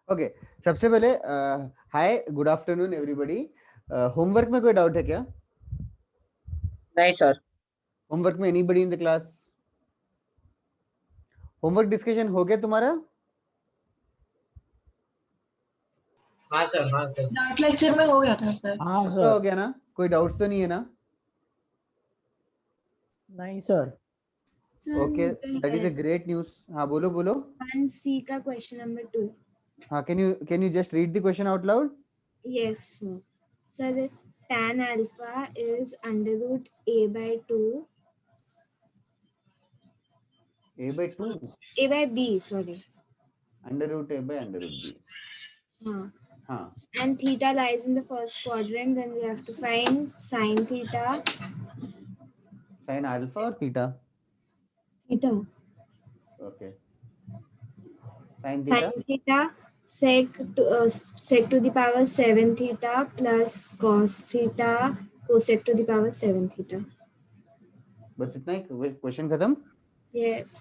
Okay, सबसे पहले हाय, good afternoon everybody. Homework में कोई डाउट है क्या? नहीं सर। होमवर्क में anybody in the class? Homework discussion हो गया तुम्हारा? हाँ सर, हाँ सर। डाउट लेक्चर में हो गया था सर। हाँ तो सर। हो गया ना? कोई डाउट्स तो नहीं है ना? नहीं sir. Okay, that is a great news. हाँ बोलो बोलो। 1C का क्वेश्चन नंबर 2. हाँ, can you just read the question out loud? Yes, sir. So if tan alpha is under root a by 2, a by 2, a by b, sorry. Under root a by under root b. हाँ, And theta lies in the first quadrant, then we have to find sine theta. Sine alpha और theta. Theta. Okay, sine theta. Sine theta sec to the power 7 theta plus cos theta cosec to the power 7 theta. बस इतना ही question खत्म. Yes.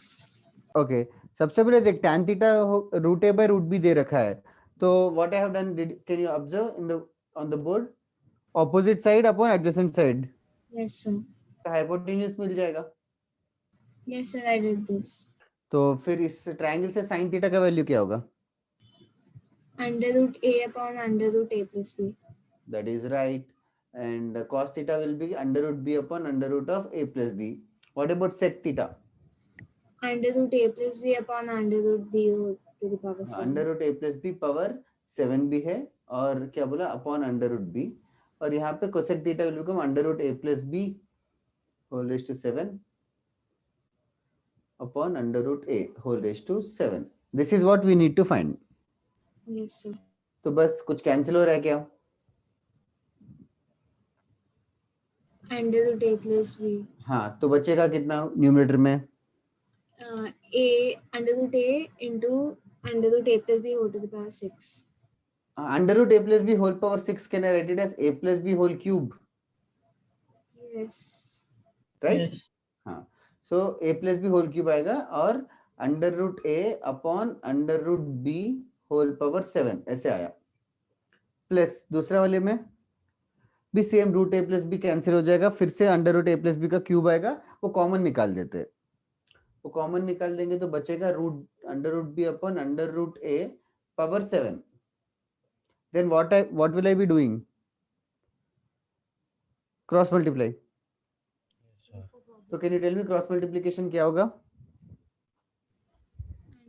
Okay, सबसे पहले देख, tan theta root a by root b दे रखा है. तो what I have done, can you observe in the on the board, opposite side upon adjacent side, Yes, sir. Hypotenuse मिल जाएगा. Yes, sir, I did this. तो फिर इस triangle से sin थीटा का वैल्यू क्या होगा? Under root a upon under root a plus b. That is right. And cos theta will be under root b upon under root of a plus b. What about sec theta? Under root a plus b upon under root b to the power 7. Under root a plus b power 7 भी है, और क्या बोला, upon under root b. और यहाँ पे cosec theta will become under root a plus b whole raised to 7 upon under root a whole raised to 7. This is what we need to find. Yes, sir. तो बस कुछ cancel हो रहा है क्या? Under root a plus b. हाँ, तो बचेगा कितना न्यूमरेटर में? A under root a into under root a plus b whole to the power 6. Under root a plus b whole power 6, can I write it as a plus b whole cube? Yes. Right? Yes. हाँ, so a plus b whole cube आएगा, और अंडर root a upon under root b whole power 7 ऐसे आया. Plus दूसरा वाले में भी same, root a plus b cancel हो जाएगा, फिर से under root a plus b का क्यूब आएगा, वो कॉमन निकाल देते हैं. वो कॉमन निकाल देंगे तो बचेगा root under root b upon under root a power 7. Then what will I be doing? Cross multiply. तो can you tell me cross multiplication क्या होगा?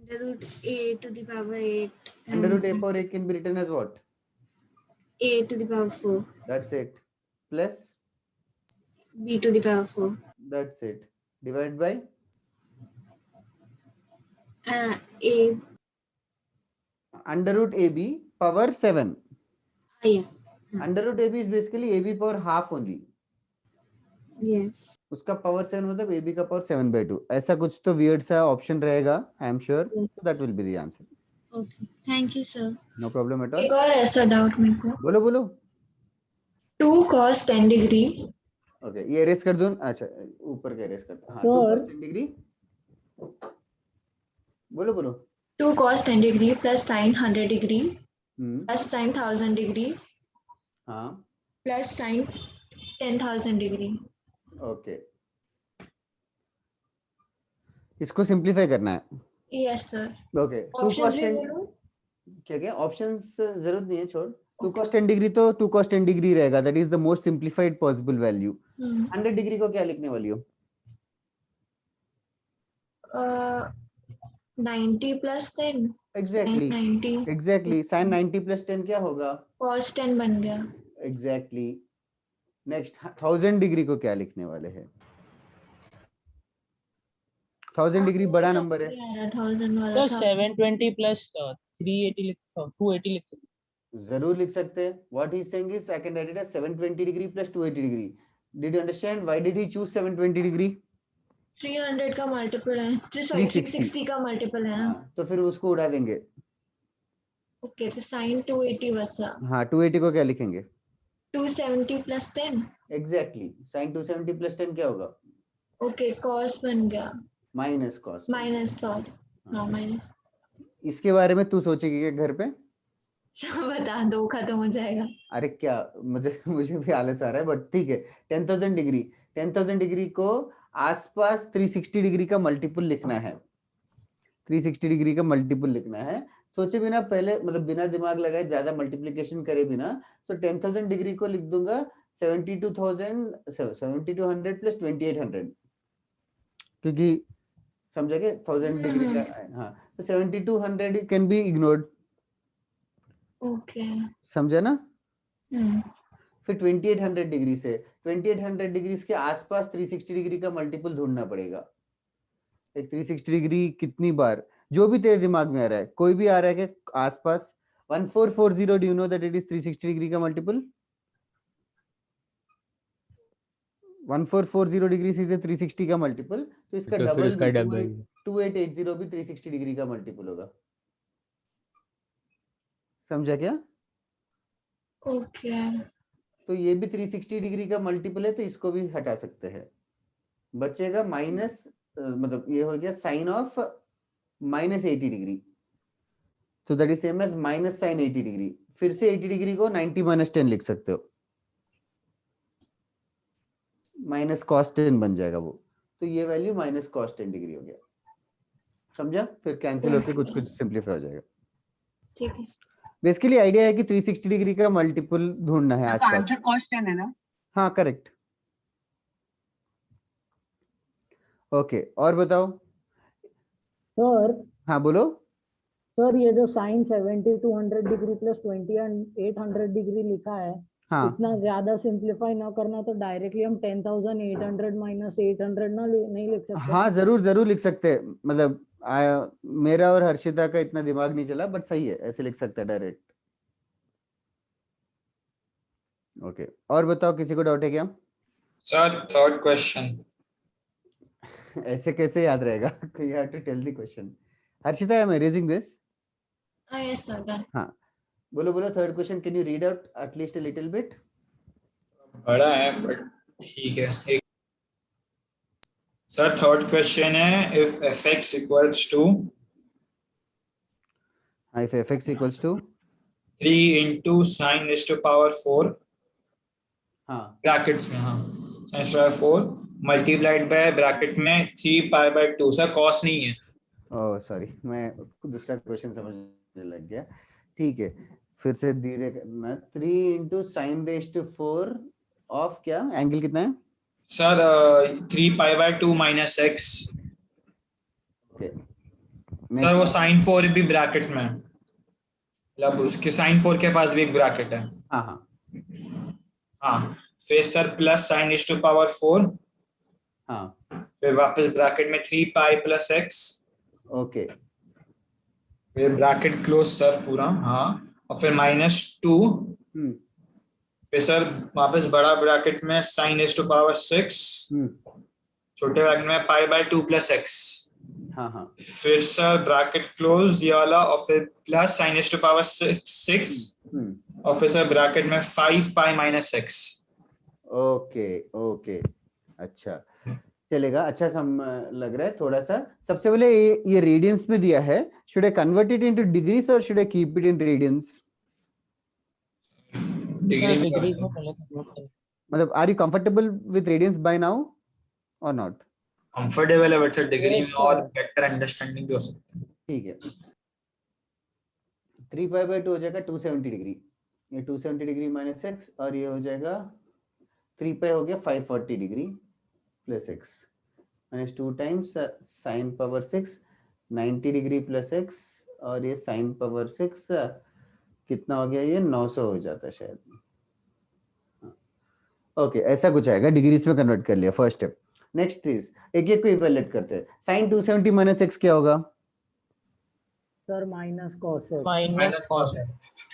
Under root a to the power 8. Under root a power 8 can be written as what? A to the power 4. That's it. Plus B to the power 4. that's it. Divide by A. under root ab power 7. Yeah. Under root ab is basically ab power half only. Yes. उसका power 7 मतलब ab का power 7/2. ऐसा कुछ तो weird सा option रहेगा, I am sure. So that will be the answer. Okay. Thank you, sir. No problem at एक all. और ऐसा डाउट मेरे को। बोलो बोलो. 2 cos 10 डिग्री ओके, ये एरेस कर दूं. अच्छा, ऊपर का एरेस करता. हाँ, 2 Sure. cos 10 degree. बोलो बोलो. 2 cos 10 degree plus sine 100 degree hmm, plus sine 1000 degree हाँ, प्लस साइन 10,000 डिग्री। ओके. इसको सिंप्लीफाई करना है. Yes sir. Okay, 2 options cos भी 10 बोलो। क्या क्या ऑप्शंस जरूरत नहीं है, छोड़. 2 cos 10 डिग्री तो 2 cos 10 डिग्री रहेगा, that is the most simplified possible value. 100 degree को क्या लिखने वाली हो? 90 plus 10 exactly 90 exactly sin 90 plus 10 क्या होगा? cos 10 बन गया। एग्जैक्टली. नेक्स्ट 1000 डिग्री को क्या लिखने वाले हैं? 1000 डिग्री बड़ा नंबर है. 1000 वाला तो था। 720 प्लस 380 लिख 280 लिख सकते जरूर लिख सकते हैं. What he is saying is I can write it as 720 degree plus 280 degree. Did you understand why did he choose 720 degree? 300 का मल्टीपल है, 360 360 का मल्टीपल है ना। हाँ, तो फिर उसको उड़ा देंगे. ओके, तो साइन 280 बचा। हाँ, 280 को क्या लिखेंगे? 270 प्लस 10। एग्जैक्टली sin 270 plus 10 क्या होगा? ओके, cos बन गया माइनस cos. माइनस सॉरी हाँ माइनस। इसके बारे में तू सोचेगी क्या घर पे? सब बता दो, खत्म हो जाएगा। अरे क्या, मुझे मुझे भी आलस आ रहा है, बट ठीक है। 10,000 डिग्री, 10,000 डिग्री को आसपास 360 डिग्री का मल्टीपल लिखना है, 360 डिग्री का मल्टीपल लिखना है। सोचे बिना पहले, मतलब बिना दिमाग लगाए, ज्यादा मल्टीप्लिकेशन करे बिना, तो 10,000 डिग्री को लिख दूंगा 72,100 प्लस 2800, क्योंकि समझा के 1000 डिग्री का। हाँ, तो 7200 कैन बी इग्नोर्ड, ओके। समझा ना। हम्म। फिर 2800 डिग्री से 2800 डिग्री के आसपास 360 डिग्री का मल्टीपल ढूंढना पड़ेगा। एक 360 डिग्री कितनी बार, जो भी तेरे दिमाग में आ रहा है, कोई भी आ रहा है कि आसपास 1440, do you know that it is 360 degree का मल्टीपल? 1440 डिग्री इज 360 का मल्टीपल, तो इसका तो फिर डबल इसका भी डबल 2880 भी 360 डिग्री का मल्टीपल होगा। समझा क्या? ओके। तो ये भी 360 डिग्री का मल्टीपल है, तो इसको भी हटा सकते हैं। बचेगा माइनस, मतलब ये हो गया साइन ऑफ -80 डिग्री, तो that is same as minus sine 80 degree. फिर से 80 डिग्री को 90 - 10 लिख सकते हो, माइनस कॉस 10 बन जाएगा वो। तो ये वैल्यू माइनस कॉस 10 डिग्री हो गया। समझा? फिर कैंसिल होके कुछ कुछ सिंपलीफाई हो जाएगा। ठीक है। बेसिकली आइडिया है कि 360 डिग्री का मल्टीपल ढूंढना है आसपास। आंसर कॉस 10 है ना? हाँ करेक्ट। ओके, और बताओ। सर हाँ बोलो। सर ये जो साइन 7200 डिग्री प्लस 2800 डिग्री लिखा है, हाँ इतना ज्यादा सिंप्लीफाई ना करना, तो डायरेक्टली हम 10,800 माइनस 800 ना नहीं लिख सकते? हाँ जरूर जरूर लिख सकते हैं, मतलब मेरा और हर्षिता का इतना दिमाग नहीं चला, बट सही है, ऐसे लिख सकते हैं डायरेक्ट। ओके, और बताओ, किसी को डाउट है क्या? Sir third question. ऐसे कैसे याद रहेगा? You have to tell the question. Harshita, I am raising this. Yes sir, done. हाँ बोलो बोलो, third question, can you read out at least a little bit? बड़ा है बट ठीक है। सर थर्ड क्वेश्चन है, if fx equals to if fx equals to 3 into sin raised to power 4 हाँ brackets में, हाँ sin raised to power 4 multiplied by bracket में 3π/2। Sir cos नहीं है। ओह सॉरी, मैं दूसरा क्वेश्चन समझने लग गया। ठीक है, फिर से धीरे करना। 3 into sin raised to 4 of क्या, एंगल कितना है? Sir 3π/2 minus x। Okay, sir वो sin 4 भी ब्रैकेट में है, मतलब उसके sin 4 के पास भी एक ब्रैकेट है। हाँ हाँ हाँ, फिर sir plus sin raised to power 4, हाँ फिर वापस ब्रैकेट में 3π + x, ओके फिर ब्रैकेट क्लोज सर पूरा, हाँ, और फिर -2, फिर सर वापस बड़ा ब्रैकेट में sin raised to power 6, छोटे ब्रैकेट में π/2 + x, हाँ हाँ फिर सर ब्रैकेट क्लोज ये वाला, और फिर plus sin raised to power 6, और फिर सर ब्रैकेट में 5π - x। ओके ओके, अच्छा चलेगा, अच्छा सम लग रहा है थोड़ा सा। सबसे पहले ये रेडियंस में दिया है, should I convert it into degrees और should I keep it in radians? Degree मतलब are you comfortable with radians by now और नॉट? कंफर्टेबल है, बट सर डिग्री में और बेटर अंडरस्टैंडिंग भी हो सकती है। ठीक है, 3π/2 हो जाएगा 270 डिग्री, ये 270 डिग्री माइनस x, और ये हो जाएगा 3π हो गया 540 degree plus x, minus 2 times sine power 6 90 degree plus x, और ये साइन पावर 6 कितना हो गया, ये 900 हो जाता है शायद। ओके ऐसा कुछ आएगा, डिग्रीज में कन्वर्ट कर लिया, फर्स्ट स्टेप। नेक्स्ट इज एक एक को इवैल्यूएट करते हैं। साइन 270 माइनस x क्या होगा? Sir minus cos x।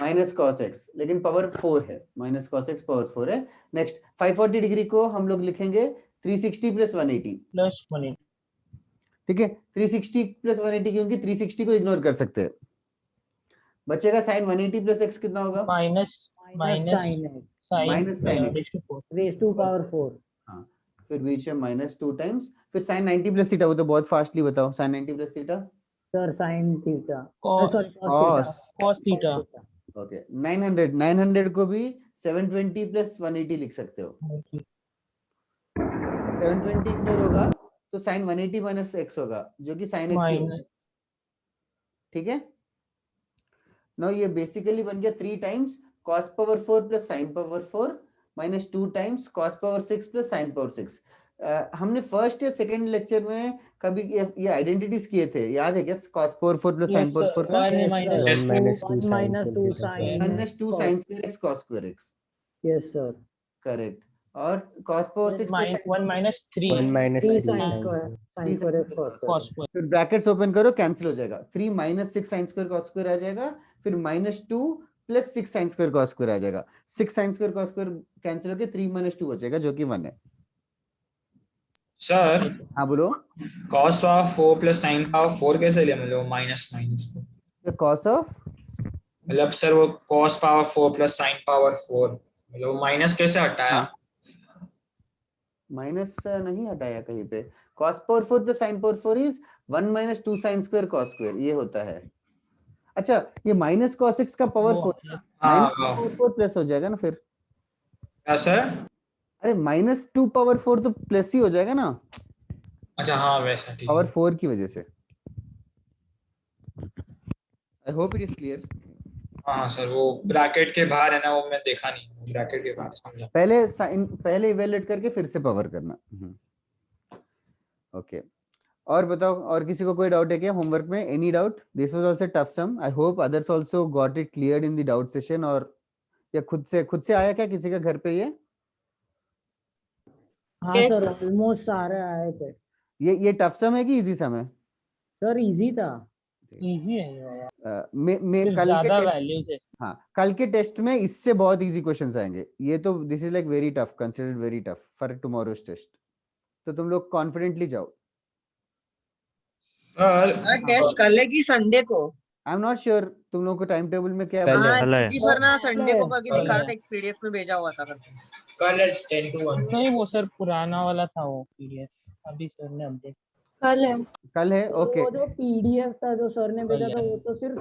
Minus cos x, लेकिन पावर 4 है, माइनस कॉस x पावर 4 है। नेक्स्ट 540 डिग्री को हम लोग लिखेंगे 360 + 180 प्लस 180। ठीक है, 360 + 180 क्योंकि 360 को इग्नोर कर सकते हैं, बचेगा साइन 180 + x कितना होगा? Minus sine x raise to power 4। हाँ, फिर बीच में -2 टाइम्स, फिर साइन 90 + थीटा, वो तो बहुत फास्टली बताओ, sine 90 + theta sir sine theta, cos cos theta. Okay 900 को भी 720 प्लस 180 लिख सकते हो। 720 इग्नोर होगा तो साइन 180 माइनस एक्स होगा जो कि साइन एक्स ही होगा। ठीक है, नाउ ये बेसिकली बन गया 3 times cos power 4 plus sin power 4 minus 2 times cos power 6 plus sin power 6। हमने फर्स्ट या सेकंड लेक्चर में कभी ये आइडेंटिटीज किए थे, याद है क्या? cos power 4 plus sin power 4 का minus 2 sin square x cos square x। Yes sir. Correct. और cos पावर 6 प्लस 1 minus 3 फिर ब्रैकेट्स ओपन करो, कैंसिल हो जाएगा। 3 minus 6 sin square cos square आ जाएगा, फिर minus 2 plus 6 sin square cos square आ जाएगा। 6 sin square cos square cancel होकर 3 माइनस 2 बचेगा जो कि 1 है। सर हाँ बोलो। cos power 4 plus sin power 4 कैसे लिया, मतलब माइनस माइनस को? द cos ऑफ, मतलब सर वो cos power 4 plus sin power 4, मतलब वो माइनस कैसे हटाया? माइनस नहीं हटाया कहीं पे। cos power 4 plus sin power 4 is 1 minus 2 sin square cos square, ये होता है। अच्छा, ये माइनस cos x का पावर 4 माइनस 4 प्लस हो जाएगा ना फिर। क्या सर? अरे माइनस 2 पावर 4 तो प्लस ही हो जाएगा ना। अच्छा हाँ वैसा ठीक पावर है। 4 की वजह से। I hope it is clear. हाँ सर, वो ब्रैकेट के बाहर है ना, वो मैं देखा नहीं, ब्रैकेट के बाहर समझा। पहले साइन पहले इवैल्यूएट करके फिर से पावर करना। ओके, और बताओ, और किसी को कोई डाउट है क्या होमवर्क में? Any doubt? This was also tough sum. I hope others also got it cleared in the doubt session. और या खुद से आया क्या किसी का घर पे ये? हाँ सर, ऑलमोस्ट सारे आए थे ये टफ सम है कि इजी सम है? सर। इजी था। इजी है ये वाला, मैं सिर्फ कल के ज्यादा टेस्ट, वैल्यूज है। हाँ कल के टेस्ट में इससे बहुत इजी क्वेश्चंस आएंगे। ये तो this is like very tough, considered very tough for tomorrow's test. तो तुम लोग कॉन्फिडेंटली जाओ। सर टेस्ट कर लेगी संडे को। आई एम नॉट श्योर तुम लोगों को टाइम टेबल में क्या कल है, हाँ कल है। क्योंकि सर ना संडे को करके कल दिखा रहा है। था, एक पीडीएफ में भेजा हुआ था करके। कल 10 to 1। नहीं वो सर पुराना वाला था वो पीडीएफ, अभी सर ने अपडेट। कल है। ओके, वो जो पीडीएफ था जो सर ने भेजा था वो तो सिर्फ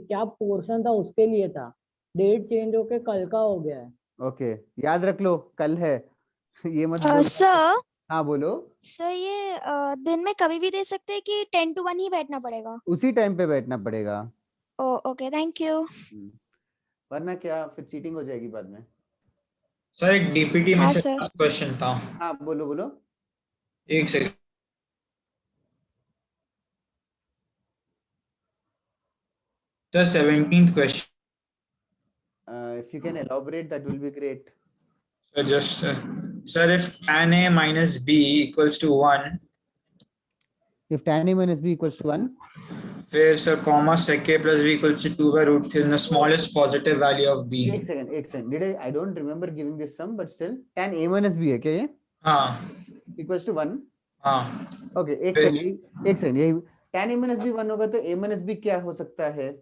क्या पोर्शन था उसके लिए था। डेट चेंज होके कल का हो गया है। ओके, याद रख लो कल है। ये मत बोल। सर हाँ बोलो। सर ये दिन में कभी भी दे सकते हैं कि 10 to 1 ही बैठना पड़ेगा? उसी टाइम पे बैठना पड़ेगा। Okay thank you. वरना क्या फिर चीटिंग हो जाएगी बाद में। सर एक डीपीटी में हाँ, से सर। क्वेश्चन था, हाँ बोलो बोलो। एक second. Sir 17th question. If you can elaborate that will be great. Sir just sir if tan a minus b equals to 1, if tan a minus b equals to 1, फिर sir comma sec a plus b equals to 2 by root 3 in the smallest positive value of b। एक second did I don't remember giving this sum but still tan a minus b है क्या ये? हाँ equals to 1। हाँ okay एक second यही tan a minus b 1 होगा तो a minus b क्या हो सकता है?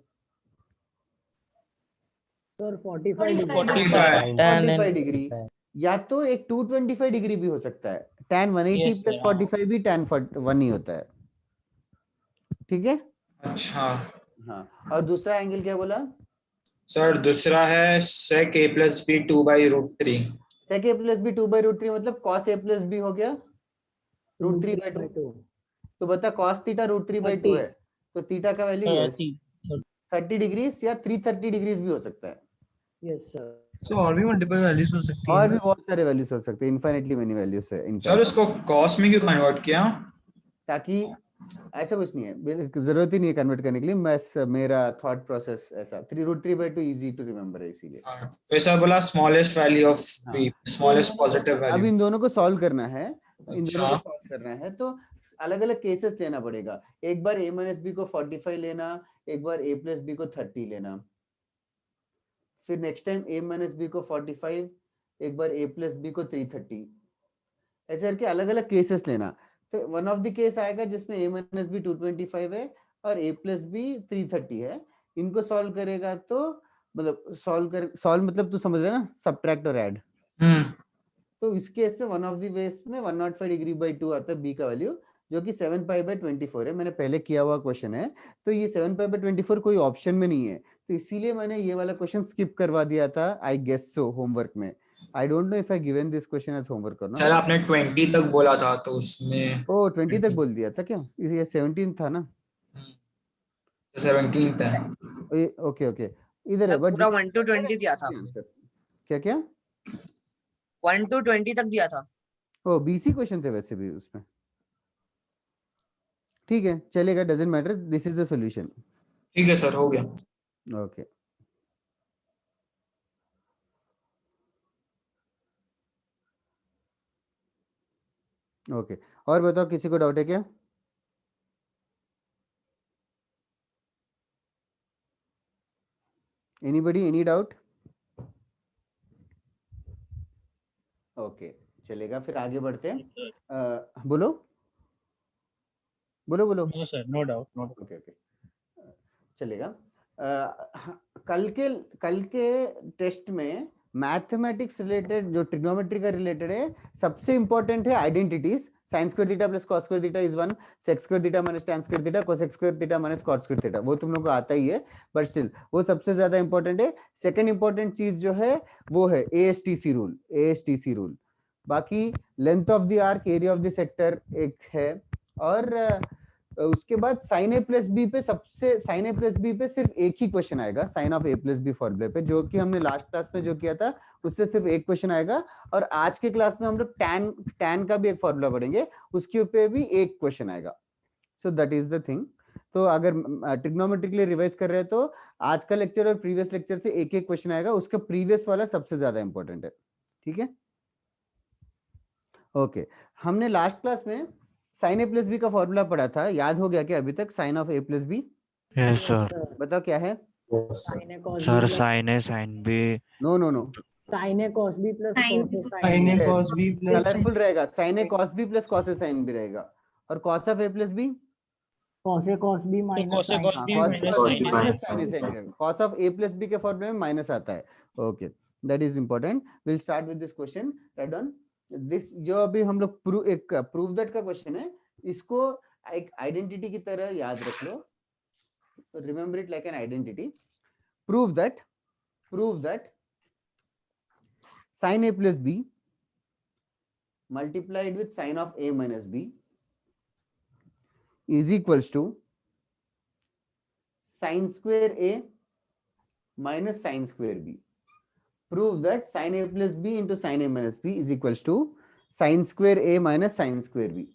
सर 45 45 डिग्री, या तो एक 225 डिग्री भी हो सकता है। tan 180 Yes, plus sir. 45 भी tan 1 ही होता है। ठीक है। अच्छा हाँ, और दूसरा एंगल क्या बोला? सर दूसरा है sec a plus b 2 by root 3। sec a plus b 2 by root 3 मतलब cos a plus b हो गया root 3 by 2। तो बता cos थीटा root 3 by 2 है, तो थीटा का वैल्यू ये 30 डिग्रीज या 330 डिग्रीज भी हो सकता है। Yes sir. So और भी मल्टीपल वैल्यूज हो सकती और हैं। भी बहुत सारे वैल्यूज हो सकते हैं, इनफाइनाइटली मेनी वैल्यूज है in सर fact। उसको cos में क्यों कन्वर्ट किया? ताकि ऐसा कुछ नहीं है, जरूरत ही नहीं है कन्वर्ट करने के लिए। बस मेरा थॉट प्रोसेस ऐसा 3 root 3 by 2 easy to remember है इसीलिए। फिर सर बोला smallest value of b, smallest positive अब वैल्यू। इन दोनों को सॉल्व करना है, इन दोनों अच्छा। को सॉल्व करना है तो अलग अलग केसेस लेना पड़ेगा। एक बार a minus b को 45 लेना, एक बार a plus b को 30 लेना, फिर next time a minus b को 45, एक बार a plus b को 330, ऐसे करके अलग अलग केसेस लेना। तो वन ऑफ द केस आएगा जिसमें a minus b 225 है और a plus b 330 है। इनको सॉल्व करेगा तो मतलब सॉल्व मतलब तू समझ रहा है ना, सब्ट्रैक्ट और ऐड। तो इस केस में वन ऑफ द वेज में 105 डिग्री by 2 आता है b का वैल्यू, जो कि 7π/24 है, मैंने पहले किया हुआ क्वेश्चन है। तो ये 7π/24 कोई ऑप्शन में नहीं है, तो इसीलिए मैंने ये वाला क्वेश्चन स्किप करवा दिया था, आई गेस सो, होमवर्क में। I don't know if I given this question as homework और सर नॉट। आपने 20 तक बोला था तो उसमें ओ 20 तक बोल दिया था क्या? ये 17 था ना? 17th है। ओके ओके, इधर है तब बट पूरा 1 to 20 दिया था। आंसर क्या क्या? 1 to 20 तक दिया था। ओ बीसी क्वेश्चन थे वैसे भी उसमें। ठीक है चलेगा, doesn't matter, this is the solution. ठीक है सर, हो गया। ओके ओके, और बताओ किसी को डाउट है क्या? Anybody, any doubt? ओके चलेगा, फिर आगे बढ़ते हैं। बोलो बोलो बोलो। No sir, no doubt, no doubt. Okay okay चलेगा। कल के टेस्ट में मैथमेटिक्स रिलेटेड जो ट्रिग्नोमेट्री का रिलेटेड है, सबसे इंपॉर्टेंट है identities. Sine square theta plus cos square theta is 1, sec square theta minus tan square theta, cosec square theta minus cot square theta, वो तुम लोग को आता ही है, बट स्टिल वो सबसे ज्यादा इंपॉर्टेंट है। सेकंड इंपॉर्टेंट चीज जो है वो है एएसटीसी रूल, एएसटीसी रूल। बाकी length of the arc, area of the sector एक है, और उसके बाद साइन ए प्लस बी पे साइन ए प्लस बी पे सिर्फ एक ही क्वेश्चन आएगा, sine of A plus B फॉर्मूले पे, जो कि हमने लास्ट क्लास में जो किया था उससे सिर्फ एक क्वेश्चन आएगा। और आज के क्लास में हम लोग टैन का भी एक फॉर्मूला पढ़ेंगे, उसके ऊपर भी एक क्वेश्चन आएगा। So that is the thing. तो अगर ट्रिग्नोमेट्री के लिए रिवाइज कर रहे हैं तो आज का लेक्चर और प्रीवियस लेक्चर से एक एक क्वेश्चन आएगा, उसका प्रीवियस वाला सबसे ज्यादा इंपॉर्टेंट है। ठीक है ओके। हमने लास्ट क्लास में साइन ए प्लस बी का फॉर्मूला पढ़ा था, याद हो गया क्या अभी तक? Sine of A plus B, yes sir. बताओ क्या है? Sine A cos sir sine A sine B. No no no, sine A cos B plus sin a cos b plus colourful रहेगा, sine A cos B plus cos A sine B रहेगा, और cos of A plus B cos A cos B minus cos A cos B minus sine A minus sine B, cos of A plus B के फॉर्मूले में minus आता है। Okay that is important. Will start with this question, right on this. जो अभी हम लोग prove that का क्वेश्चन है, इसको एक आइडेंटिटी की तरह याद रख लो, remember it like an identity. Prove that sin a plus b multiplied with sin of a minus b is equals to sin square a minus sin square b. Prove that sin a plus b into sin a minus b is equals to sin square a minus sin square b.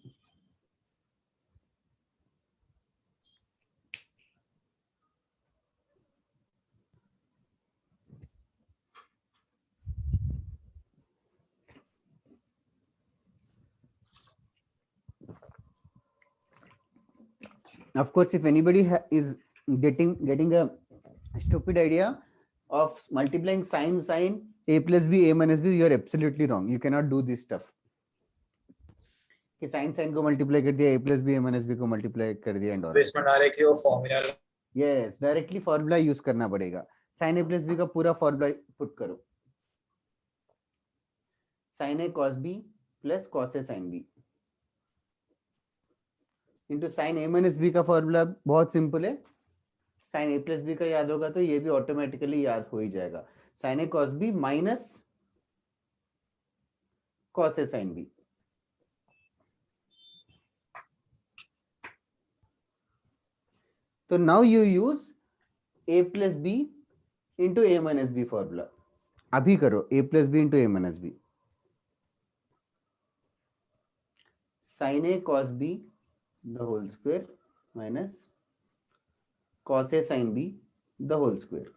Of course, if anybody is getting a stupid idea of multiplying sin a plus b, a minus b, you are absolutely wrong. You cannot do this stuff. कि sin को multiply कर दिया, a plus b, a minus b को multiply कर दिया and all. इसमें directly वो formula, yes directly formula use करना पड़ेगा। sin a plus b का पूरा फॉर्मूला पुट करो, sin a cos b plus cos a sin b into sine A minus B का फॉर्मूला बहुत सिंपल है। साइन ए प्लस बी का याद होगा तो ये भी ऑटोमेटिकली याद हो ही जाएगा। Sine A cos B minus cos A sine B. तो now you use A plus B into A minus B formula. अभी करो A plus B into A minus B. Sine A cos B the whole square minus cos a sin b the whole square.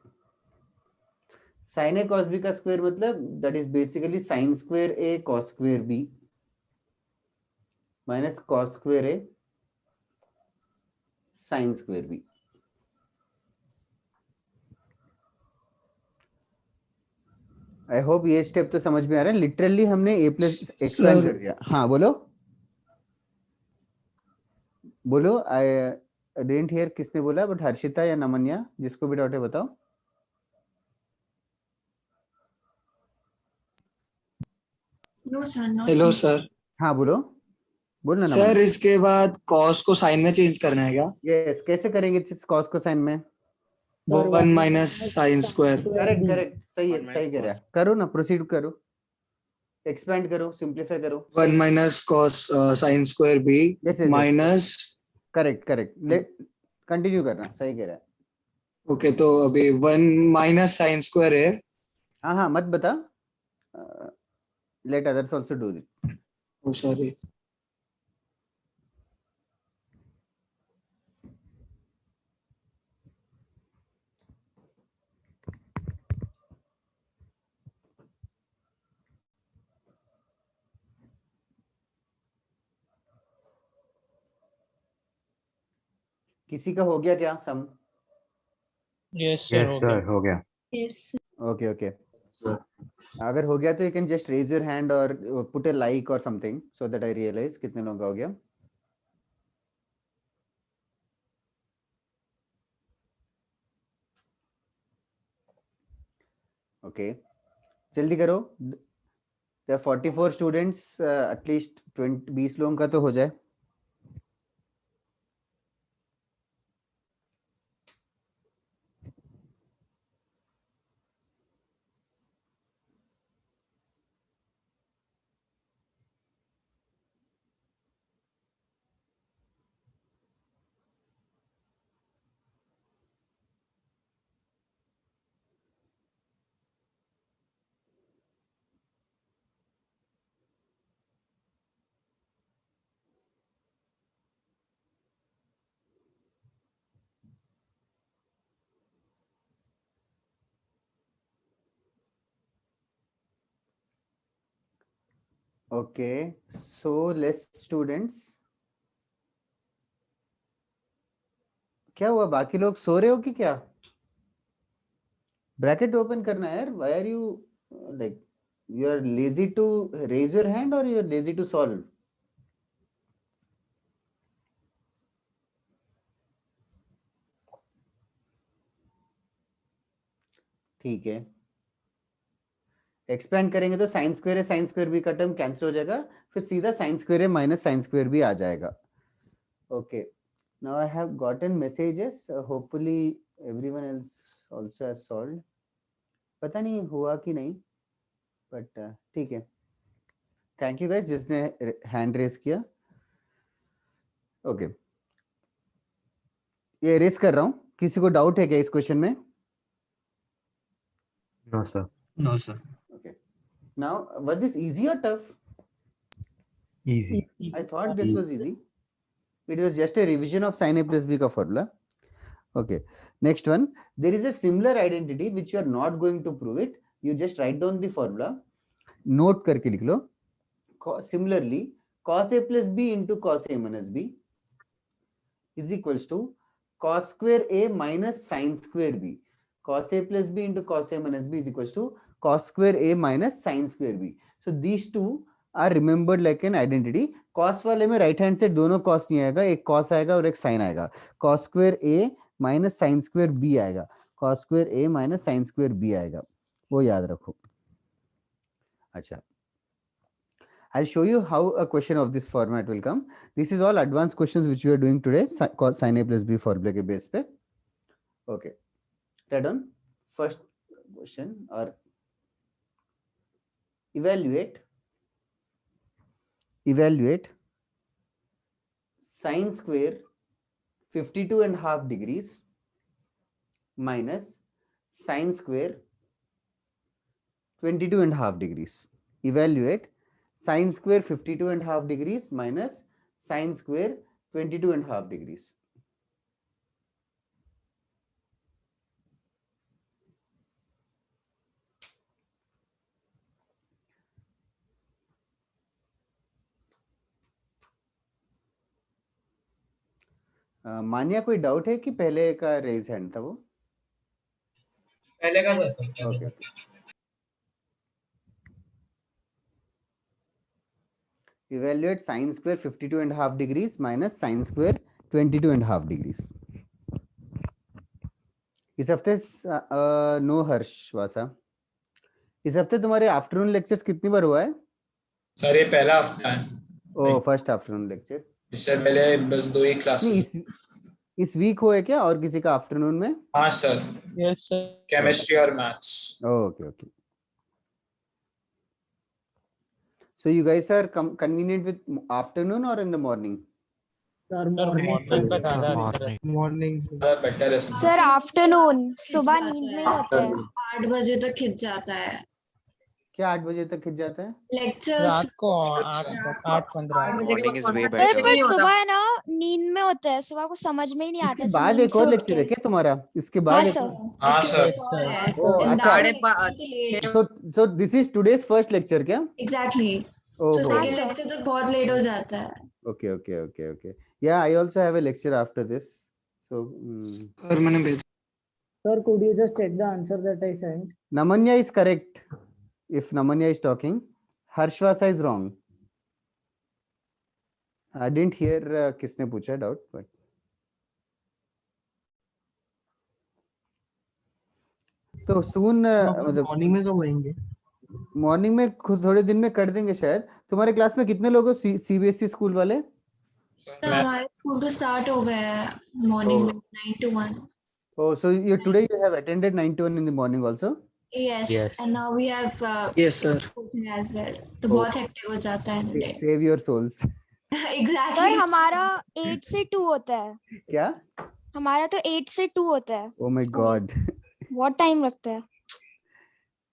sin a cos b का square मतलब that is basically sin square a cos square b minus cos square a sin square b. I hope ये step तो समझ में आ रहा है। Literally हमने a plus expand कर दिया। हाँ बोलो बोलो। आई डिडंट हियर किसने बोला, बट हर्षिता या नमन्या, जिसको भी डाउट है बताओ। No, sir, not hello me. sir, हाँ बोलो। बोलना ना सर इसके बाद कॉस को साइन में चेंज करना है क्या? यस, कैसे करेंगे इस cos को sin में? Sir, 1 minus sine square. Correct B. Correct, सही है, सही कह रहा है। करो ना, प्रोसीड करो, एक्सपेंड करो, सिंपलीफाई करो। 1 minus cos sine square B Yes, yes, yes. Minus. Correct correct, let continue करना, सही कह रहा है। ओके, तो अभी 1 माइनस साइन स्क्वायर है। हाँ हाँ, मत बता, let others also do it. Oh sorry. किसी का हो गया क्या सम? यस सर, हो गया। हो गया। Yes. ओके ओके, अगर हो गया तो you can just raise your hand और पुट ए लाइक और something so that I realise कितने लोगों का हो गया। ओके, जल्दी करो, there are 44 स्टूडेंट्स, एटलीस्ट 20 लोगों का तो हो जाए। Okay, so less students. क्या हुआ, बाकी लोग सो रहे हो कि क्या? ब्रैकेट ओपन करना है यार, why are you like, you are lazy to raise your hand और you are lazy to solve? ठीक है, एक्सपेंड करेंगे तो साइन स्क्वायर है, साइन स्क्वायर बी का टर्म कैंसिल हो जाएगा, फिर सीधा साइन स्क्वायर है माइनस साइन स्क्वायर बी आ जाएगा। Okay, now I have gotten messages, hopefully everyone else also has solved. पता नहीं हुआ कि नहीं, बट ठीक है, थैंक यू गाइस जिसने हैंड रेस किया। ओके, ये रेस कर रहा हूँ, किसी को डाउट है क्या इस क्वेश्चन में? No sir. No, sir. Okay, now was this easy or tough? Easy. I thought this was easy. It was just a revision of sin A plus B का formula. Okay, next one. There is a similar identity which you are not going to prove it. You just write down the formula. Note करके लिख लो. Similarly, cos A plus B into cos A minus B is equals to cos square A minus sin square B. Cos A plus B into cos A minus B is equals to cos square A minus sin square B. So these two are remembered like an identity. Cos वाले में right hand से दोनों cos नहीं आएगा, एक cos आएगा और एक sin आएगा। cos square A minus sin square B आएगा, cos square A minus sin square B आएगा, वो याद रखो। अच्छा, I'll show you how a question of this format will come. This is all advanced questions which we are doing today, cos sin A plus B formula के base पे। Okay, write down first question or evaluate sin square 52.5 degrees minus sin square 22.5 degrees. Evaluate sin square 52.5 degrees minus sin square 22.5 degrees. मान्या कोई doubt है कि पहले का raise hand था वो? पहले का था sir. Okay, evaluate sin square 52.5 degrees minus sin square 22.5 degrees. इस हफ्ते नो हर्ष वासा, इस हफ्ते तुम्हारे आफ्टरनून लेक्चर्स कितनी बार हुआ है? सर ये पहला हफ्ता है। ओ फर्स्ट आफ्टरनून लेक्चर। इससे पहले बस 2 ही नहीं क्लासेस। इस वीक हो है क्या और किसी का आफ्टरनून में? हाँ सर, यस सर। केमिस्ट्री और maths. Okay okay. So you guys are convenient with afternoon or in the morning? Sir sir morning morning का ज्यादा अच्छा है। मॉर्निंग बेटर है सर आफ्टरनून सुबह नींद में ही होता है। 8 बजे तक खिंच जाता है क्या 8 बजे तक खिंच जाता है? लेक्चर। रात को 8:15। 8 बजे के बाद सर concentration पर नहीं होता। सुबह है ना नींद में होता है, सुबह को समझ में ही नहीं आता। इसके ऐसे बाद नींद एक से और उठ लेक्चर है के। क्या तुम्हारा? इसके हाँ बाद एक सर। हाँ सर। ओ अच्छा। 5:30 So this is today's first lecture क्या? एग्जैक्टली। तो ओहो हाँ सेकंड सर। लेक्चर तक बहुत लेट हो जाता है। okay. Yeah, I also have a lecture after this. So और मैंने भेजा। Sir could you just check the answer that I sent? Namanya is correct. If Namanya is talking, Harshvasa is wrong. I didn't hear किसने पूछा doubt, but तो soon मतलब morning में कब आएंगे? मॉर्निंग में खुद थोड़े दिन में कर देंगे शायद। तुम्हारे क्लास में कितने लोग हो सीबीएसई स्कूल वाले? तो हमारे स्कूल तो स्टार्ट हो गया है मॉर्निंग में 9 to 1। Oh, so today you have attended 9 to 1 in the morning also? Yes, Yes. and now we have Yes sir. coaching as well. तो बहुत हेक्टिक हो जाता है today. Save your souls. Sir exactly. हमारा 8 से 2 होता है। क्या? हमारा तो 8 से 2 होता है। Oh my school. God. बहुत टाइम लगता है।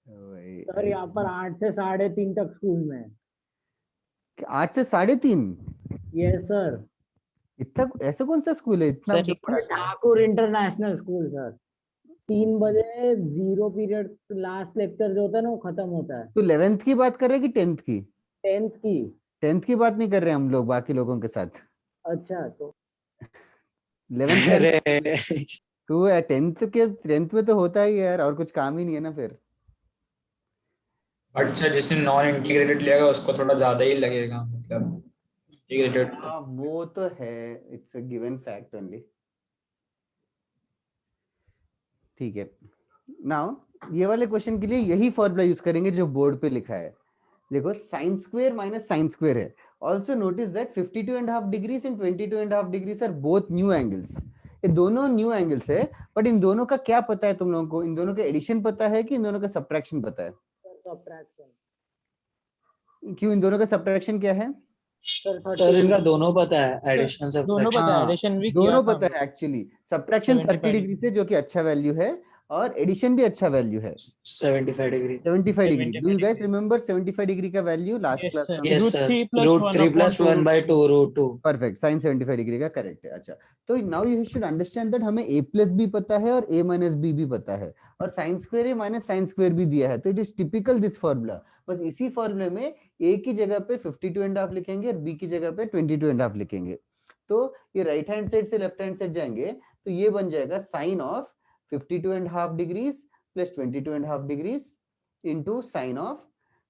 सर यहाँ पर 8 से 3:30 तक स्कूल में है। 8 से 3:30? Yes sir. इतना ऐसा कौन सा स्कूल है इतना? Sir Thakur international school sir. 3 बजे 0 पीरियड लास्ट लेक्चर जो होता है ना वो खत्म होता है। तो 11th की बात कर रहे हैं कि 10th की? 10th की। 10th की बात नहीं कर रहे हम लोग बाकी लोगों के साथ। अच्छा तो 11th का अरे तो 10th में तो होता ही है यार, और कुछ काम ही नहीं है ना फिर। अच्छा, जिसने नॉन इंटीग्रेटेड लिया उसको थोड़ा ज्यादा ही लगेगा, मतलब इंटीग्रेटेड। हाँ वो तो है, it's a given fact only. ठीक है, नाउ ये वाले क्वेश्चन के लिए यही फॉर्मूला यूज करेंगे जो बोर्ड पे लिखा है। देखो sine square minus sine square है। Also notice that 52.5 degrees and 22.5 degrees are both new angles. ये दोनों न्यू एंगल्स है, बट इन दोनों का क्या पता है तुम लोगों को? इन दोनों का एडिशन पता है कि इन दोनों का सब्ट्रैक्शन पता है? क्यों, इन दोनों का सब्ट्रैक्शन क्या है? सर इनका दोनों पता है, एडिशन दोनों पता है। हाँ, एडिशन भी किया दोनों था पता है एक्चुअली। सब्ट्रैक्शन 30 डिग्री से जो कि अच्छा वैल्यू है, और एडिशन भी अच्छा वैल्यू है 75 degree. 75 degree. Do you guys remember 75 degree का वैल्यू लास्ट क्लास में? Yes sir, √3 + 1/2 √2। Perfect, sine 75 degree का करेक्ट है। अच्छा, तो now you should understand that हमें a प्लस बी पता है और a माइनस बी भी पता है, और sine square a minus sine square भी दिया है। तो it is typical this formula. बस इसी फॉर्मूले में a की जगह पे 52.5 लिखेंगे और b की जगह पे 22.5 लिखेंगे। तो ये राइट हैंड साइड से लेफ्ट हैंड साइड जाएंगे तो ये बन जाएगा sine of 52.5 degrees plus 22.5 degrees into sine of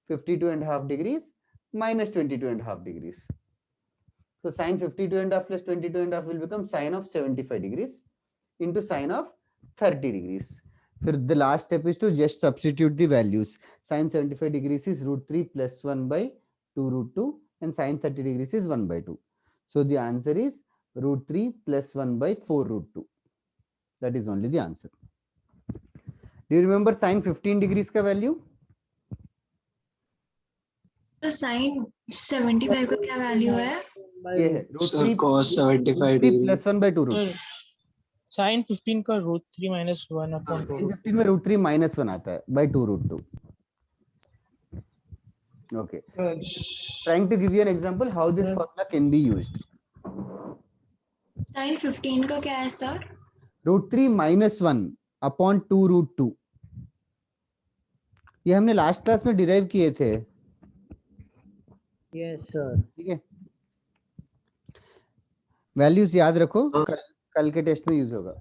52.5 degrees minus 22.5 degrees. So sine 52.5 plus 22.5 will become sine of 75 degrees into sine of 30 degrees. फिर the last step is to just substitute the values. Sine 75 degrees is √3 plus 1/2 √2 and sine 30 degrees is 1/2. So the answer is √3 plus 1/4 √2. That is only the answer. Do you remember sine 15 degrees का value? तो sine 75 का क्या value है? ये है sir cos 75 degree plus 1/2 √2. Sine 15 का √3 - 1/2। 15 में √3 - 1 आता है by 2 √2. Okay. Trying to give you an example how this formula can be used. Sine 15 का क्या है सर? √3 - 1 upon 2 √2. ये हमने लास्ट क्लास में डिराइव किए थे। Yes sir. ठीक है, वैल्यूज याद रखो, कल के टेस्ट में यूज होगा।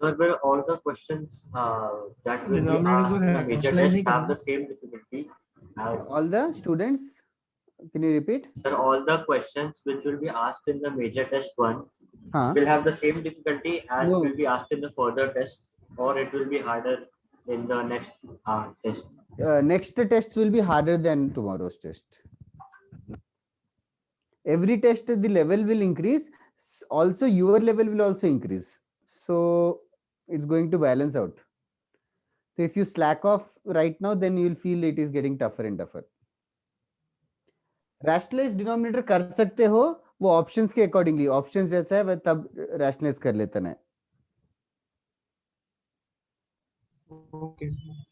Sir, but all the questions that will be asked in the major test have the same difficulty as All the students, can you repeat? sir, all the questions which will be asked in the major test 1 हाँ, will have the same difficulty as No. will be asked in the further tests, or it will be harder in the next test. next test will be harder than tomorrow's test. every test the level will increase, also your level will also increase, so it's going to balance out. So if you slack off right now, then you will feel it is getting tougher and tougher. Rationalise denominator कर सकते हो वो options के accordingly, options जैसा है वह तब rationalise कर लेते हैं.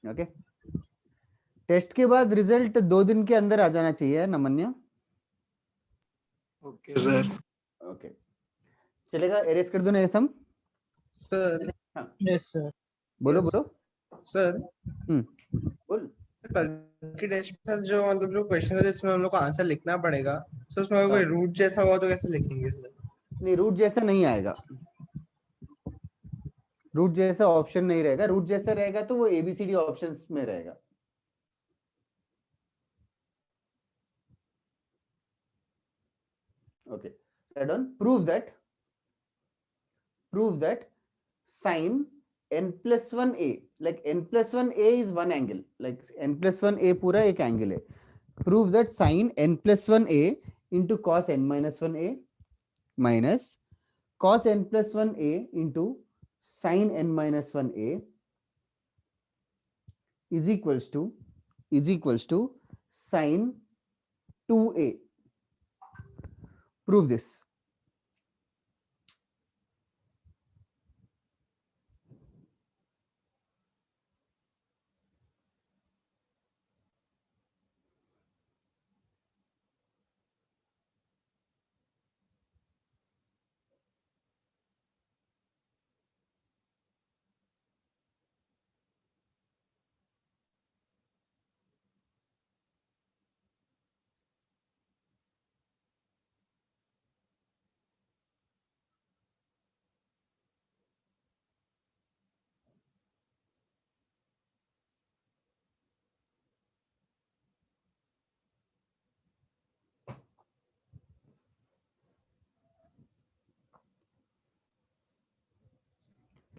ओके, टेस्ट के बाद रिजल्ट 2 दिन के अंदर आ जाना चाहिए नमन्या. Okay sir. ओके, चलेगा. एरेस कर दो ना सम. सर. Yes sir. बोलो बोलो सर. बोल. कल की टेस्ट में सर जो मतलब जो क्वेश्चन है जिसमें हम लोग को आंसर लिखना पड़ेगा, सर उसमें कोई रूट जैसा हुआ तो कैसे लिखेंगे सर? नहीं, रूट जैसा नहीं आएगा. रूट जैसा ऑप्शन नहीं रहेगा. रूट जैसा रहेगा तो वो एबीसीडी ऑप्शंस में रहेगा. Okay, add on. Prove that sin n plus 1a, like n plus 1a is one angle, like n plus 1a पूरा एक angle है. Prove that sin n plus 1a into cos n minus 1a minus cos n plus 1a into sin n minus 1a is equals to sin 2a. Prove this.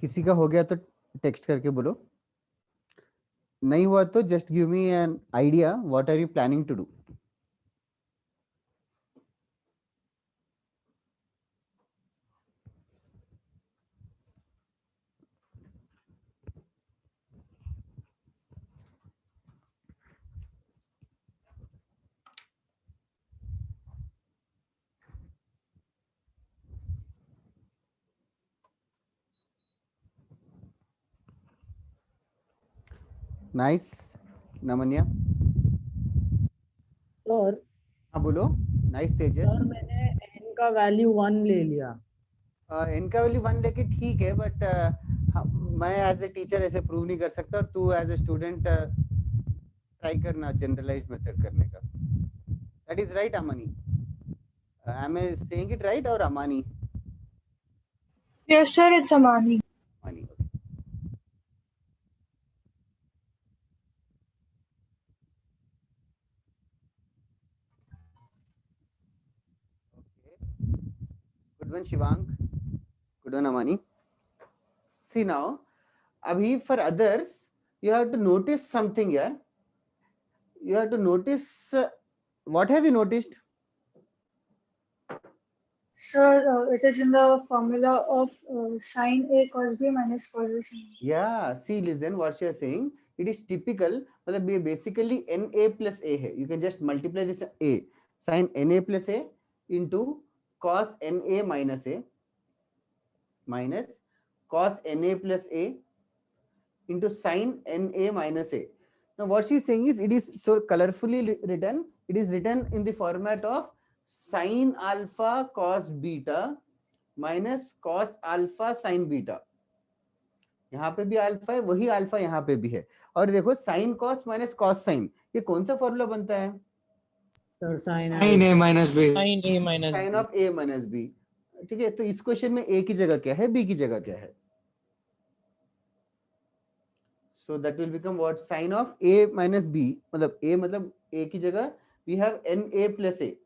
किसी का हो गया तो text करके बोलो. नहीं हुआ तो just give me an idea what are you planning to do. Nice Namanya. Sir. हाँ बोलो. नाइस तेजस. सर मैंने n का वैल्यू 1 ले लिया. n का वैल्यू 1 लेके ठीक है, बट मैं एज ए टीचर ऐसे प्रूव नहीं कर सकता, और तू एज ए स्टूडेंट ट्राई करना जनरलाइज्ड मेथड करने का. That is right Amani. am I saying it right or Amani? Yes, sir, it's Amani. Amani. Okay. Good one, Shivang. Good one, Amani. See now, abhi for others, you have to notice something here. You have to notice, what have you noticed? Sir, it is in the formula of sin A cos B minus cos B sin A. Yeah, see, listen what she is saying. It is typical, मतलब ये basically NA plus A है. You can just multiply this A, sin NA plus A into cos NA minus A minus cos NA plus A into sin NA minus A. Now what she is saying is, it is so colorfully written. It is written in the format of sin alpha cos beta minus cos alpha sin beta. यहाँ पे भी alpha है, वही alpha यहाँ पे भी है. और देखो sine cos minus cos sine, ये कौन सा फॉर्मूला बनता है? Sine A minus B. Sine of A minus B. ठीक है, तो इस क्वेश्चन में ए की जगह क्या है, बी की जगह क्या है? So that will become what? Sine of A minus B, मतलब ए मतलब ए की जगह we have N A plus A,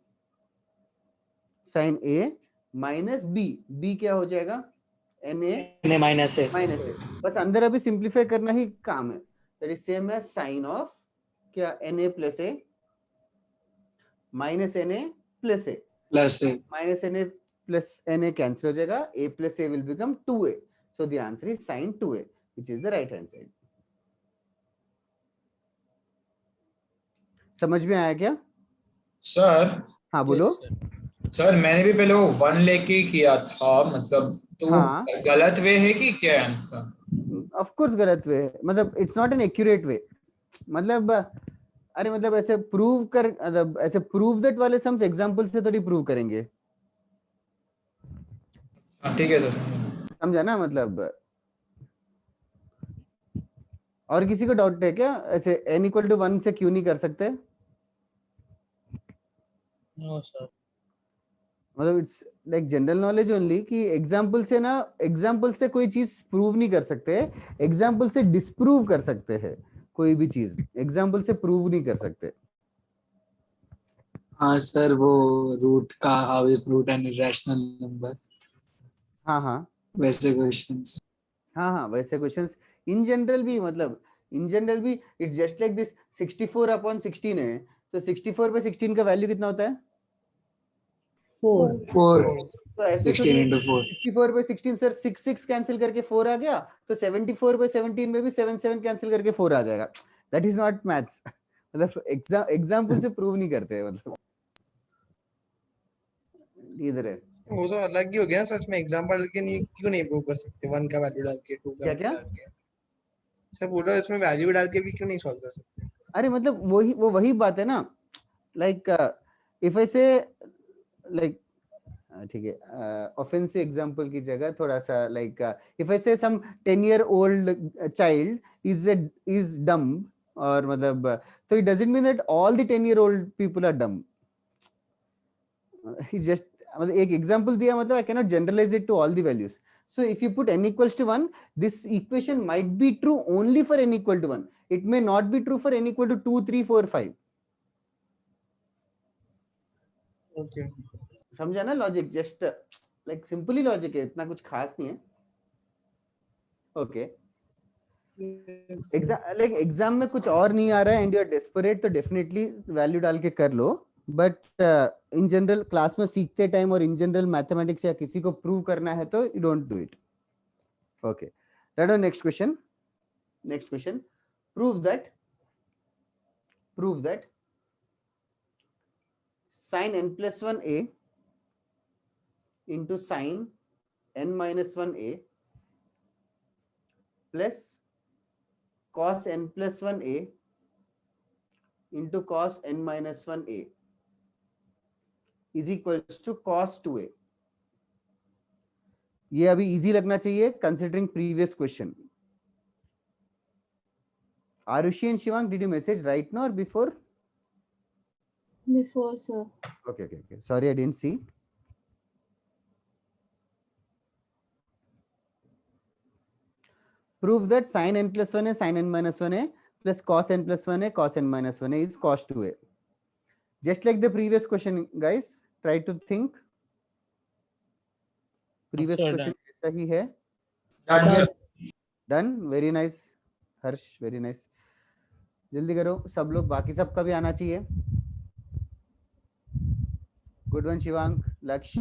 sine A minus B. B क्या हो जाएगा? N A minus A. बस अंदर अभी सिंप्लीफाई करना ही काम है. That is same as sine of क्या? N A plus A minus N A plus A. Plus A minus na plus na cancel हो जाएगा, a plus a will become 2a. So the answer is sin 2a, which is the right hand side. समझ में आया क्या? Sir हाँ बोलो. Sir मैंने भी पहले वो 1 लेके किया था, मतलब तो हाँ. गलत वे है कि क्या है इनका? ऑफ कोर्स गलत वे है, मतलब इट्स नॉट एन एक्यूरेट वे. मतलब अरे मतलब ऐसे प्रूव कर, मतलब ऐसे प्रूव दैट वाले सम्स एग्जांपल से थोड़ी प्रूव करेंगे. ठीक है सर, समझा ना? मतलब और किसी को डाउट है क्या ऐसे n इक्वल टू 1 से क्यों नहीं कर सकते? नो सर, मतलब it's like general knowledge only कि एग्जाम्पल से ना, एग्जाम्पल से कोई चीज प्रूव नहीं कर सकते, एग्जाम्पल से डिस्प्रूव कर सकते हैं कोई भी चीज, एग्जाम्पल से प्रूव नहीं कर सकते. हाँ सर, वो रूट का how is root an irrational number, हाँ हाँ वैसे क्वेश्चंस. हाँ हाँ वैसे क्वेश्चंस इन जनरल भी, मतलब इन जनरल भी इट्स जस्ट लाइक दिस. 64/16 है, तो 64/16 का वैल्यू कितना होता है? 4. तो ऐसे 16 into 4. 64/16 सर 6 कैंसिल करके 4 आ गया, तो 74/17 में भी 7 कैंसिल करके 4 आ जाएगा. That is not maths. मतलब एग्जाम्पल से प्रूव नहीं करते, मतलब इधर है. वो तो अलग ही हो गया सच में. एग्जांपल के नहीं क्यों नहीं प्रूव कर सकते 1 का वैल्यू डाल के 2 का क्या वैल्यू डाल के? सर बोलो इसमें वैल्यू डाल के भी क्यों नहीं सॉल्व कर सकते? अरे मतलब वही बात है ना. लाइक इफ आई से लाइक, ठीक है, ऑफेंसिव एग्जांपल की जगह थोड़ा सा लाइक इफ आई से सम 10-year-old चाइल्ड इज डम, और मतलब तो it doesn't mean that all the 10-year-old people are dumb. He just, मतलब एक एग्जांपल दिया, मतलब I can not generalise it to all the values. So if you put n equals to 1, this equation might be true only for n equal to 1. It may not be true for n equal to 2, 3, 4, 5. Okay, समझा ना logic? Just like simply logic है, इतना कुछ खास नहीं है. Okay, exam में कुछ और नहीं आ रहा है एंड यू आर डेस्परेट, तो डेफिनेटली वैल्यू डाल के कर लो. बट इन जनरल क्लास में सीखते टाइम और इन जनरल मैथमेटिक्स या किसी को प्रूव करना है तो you don't do it. Okay, right. Next question. Next question. Prove that sin n plus 1a into sin n minus 1a plus cos n plus 1a into cos n minus 1a is equals to cos 2a. ये अभी easy लगना चाहिए considering previous question. Arushi and Shivang, did you message right now or before? Before, sir. Okay. Sorry, I didn't see. Prove that sin n plus 1a sin n minus 1a plus cos n plus 1a cos n minus 1a is cos 2a. Just like the previous question, guys, try to think. Previous question ऐसा ही है. Done. Very nice, Harsh. Very nice. जल्दी करो सब लोग, बाकी सबका भी आना चाहिए. Good one Shivank, Lakshya,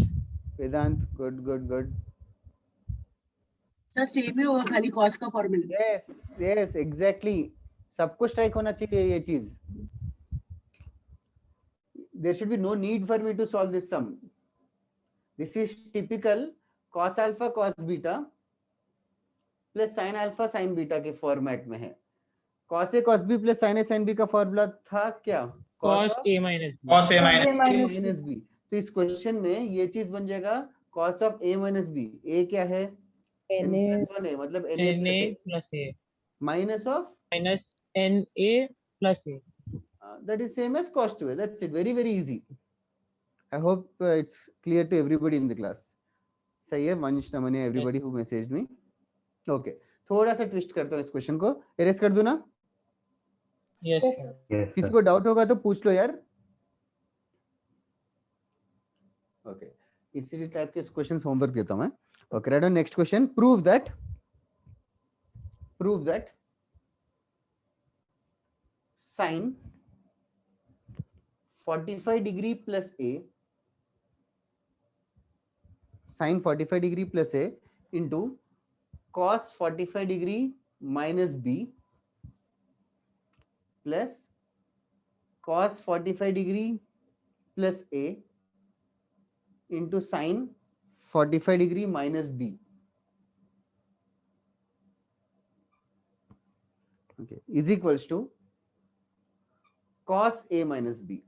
Vedant. Good. Sir same ही होगा, खाली कॉस का फॉर्मूला. Yes exactly. सबको स्ट्राइक होना चाहिए ये चीज. There should be no need for me to solve this sum. This is typical cos alpha cos beta plus sin alpha sin beta के फॉर्मेट में है. cos a cos b plus sin a sin b का formula था क्या? cos a minus b. तो इस question में ये चीज बन जाएगा cos of a minus b. a क्या है? n plus 1a, मतलब na plus a minus of na plus a. That is same as cos 2a. That's it. Very easy. I hope it's clear to everybody in the class. सही है वंश, नमन, everybody who messaged me. Okay. थोड़ा सा twist करता हूँ इस question को. Arrays कर दूं ना? Yes, किसी को डाउट होगा तो पूछ लो यार. ओके, इसी टाइप के क्वेश्चंस होमवर्क देता हूं मैं. Okay, right. Next question. Prove that sin 45 degree plus a sin 45 degree plus a into cos 45 degree minus b plus cos 45 degree plus a into sin 45 degree minus b. Okay, is equals to cos a minus b.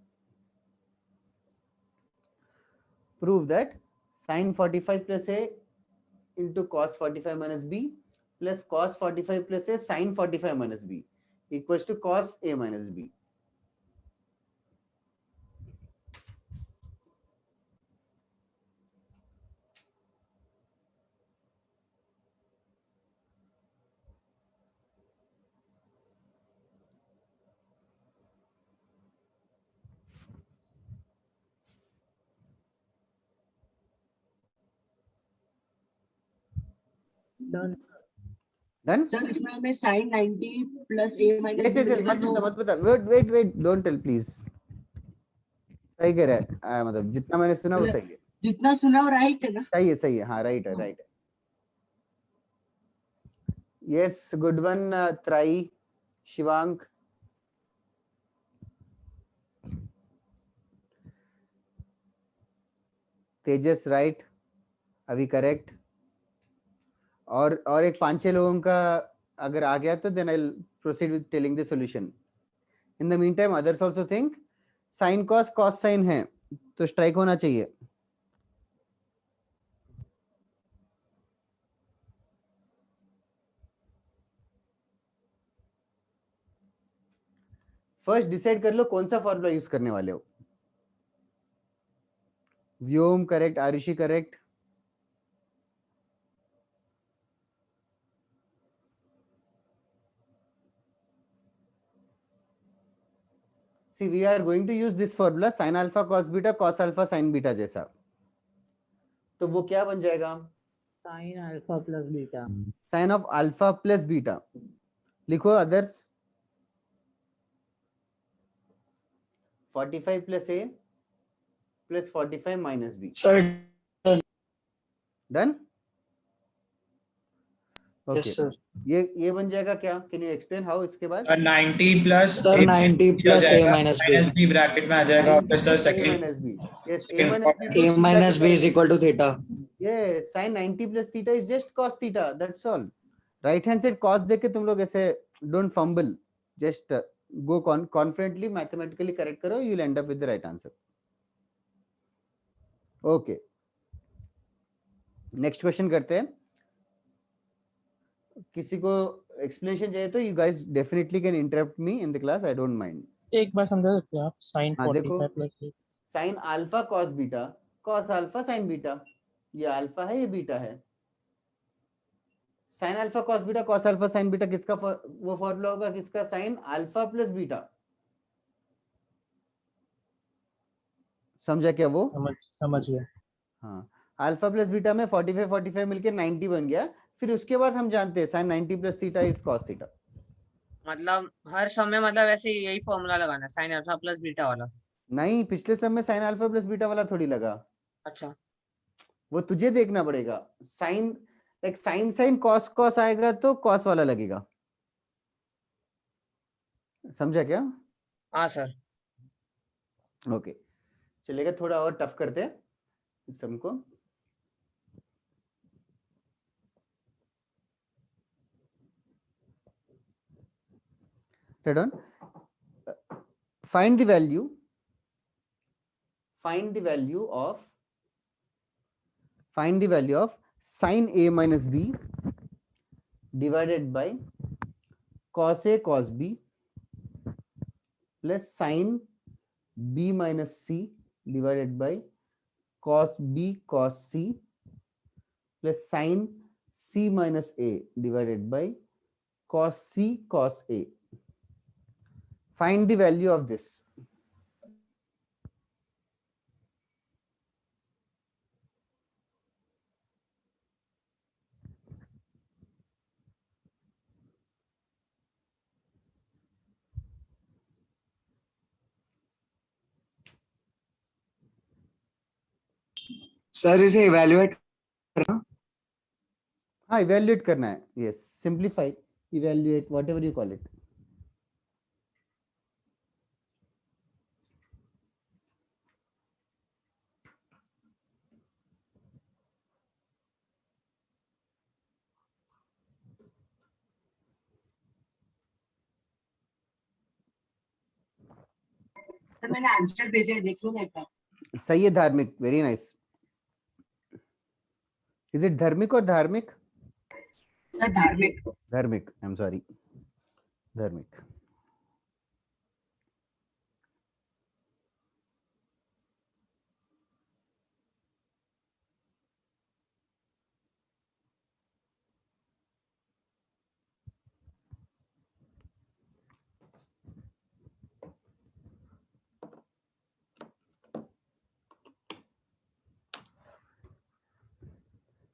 Prove that sin 45 plus a into cos 45 minus b plus cos 45 plus a sin 45 minus b equals to cos a minus b. Done. Done? Sir इसमें हमें sin 90 plus a minus Yes, b yes, yes. मिलेगा मत तो बता wait don't tell please. सही कह रहा है मतलब जितना मैंने सुना वो सही है. जितना सुना वो राइट है ना? सही है हाँ राइट है. Yes, good one, Trai, Shivank. Tejas right, अभी करेक्ट. और एक 5-6 लोगों का अगर आ गया तो then I will proceed with telling the solution. In the mean time others also think sine cos sine है तो स्ट्राइक होना चाहिए. फर्स्ट डिसाइड कर लो कौन सा फॉर्मूला यूज करने वाले हो. Vyom correct, Arushi correct. See, we are going to use this formula sin alpha cos beta cos alpha sin beta जैसा. तो वो क्या बन जाएगा? Sin alpha plus beta. Sin of alpha plus beta. लिखो others. 45 plus a plus 45 minus b. Sir, Done? Okay. yes sir. ये बन जाएगा क्या? Can you explain how इसके बाद? 90 plus Sir, 90 plus a minus b. b bracket में आ जाएगा और फिर sir a second minus b. Yes, a second minus b. A minus b is equal to theta. Yes, sin 90 plus theta is just cos theta. That's all. Right hand side cos देख के तुम लोग ऐसे don't fumble. Just go confidently mathematically correct करो. You'll end up with the right answer. Okay. Next question करते हैं. किसी को explanation चाहिए तो you guys definitely can interrupt me in the class. I don't mind. एक बार समझा सकते हैं आप sin हाँ, देखो. 45 plus a. sin alpha cos beta cos alpha sin beta. ये अल्फा है ये बीटा है. sin alpha cos beta cos alpha sin beta किसका वो फॉर्मूला होगा किसका? sin alpha plus beta. समझा क्या वो? समझ गया. हाँ, अल्फा प्लस बीटा में 45 मिलके 90 बन गया. फिर उसके बाद हम जानते हैं sin 90 plus theta is cos theta. मतलब हर समय मतलब ऐसे यही फॉर्मूला लगाना है sin अल्फा प्लस बीटा वाला. नहीं, पिछले सब में sin alpha plus beta वाला थोड़ी लगा. अच्छा, वो तुझे देखना पड़ेगा. sin like sin cos आएगा तो cos वाला लगेगा. समझा क्या? हाँ सर. ओके, चलेगा. थोड़ा और टफ करते हैं इस सम को. on find the value of sin a minus b divided by cos a cos b plus sin b minus c divided by cos b cos c plus sin c minus a divided by cos c cos a. Find the value of this. Sir, इसे evaluate करना। हाँ evaluate करना है, yes, simplify, evaluate, whatever you call it. Sir मैंने answer भेजा है, देख लो ना एक बार। सही है धार्मिक, वेरी नाइस। इज इट धर्मिक और धार्मिक? Sir Dharmik. Dharmik, I am sorry, Dharmik.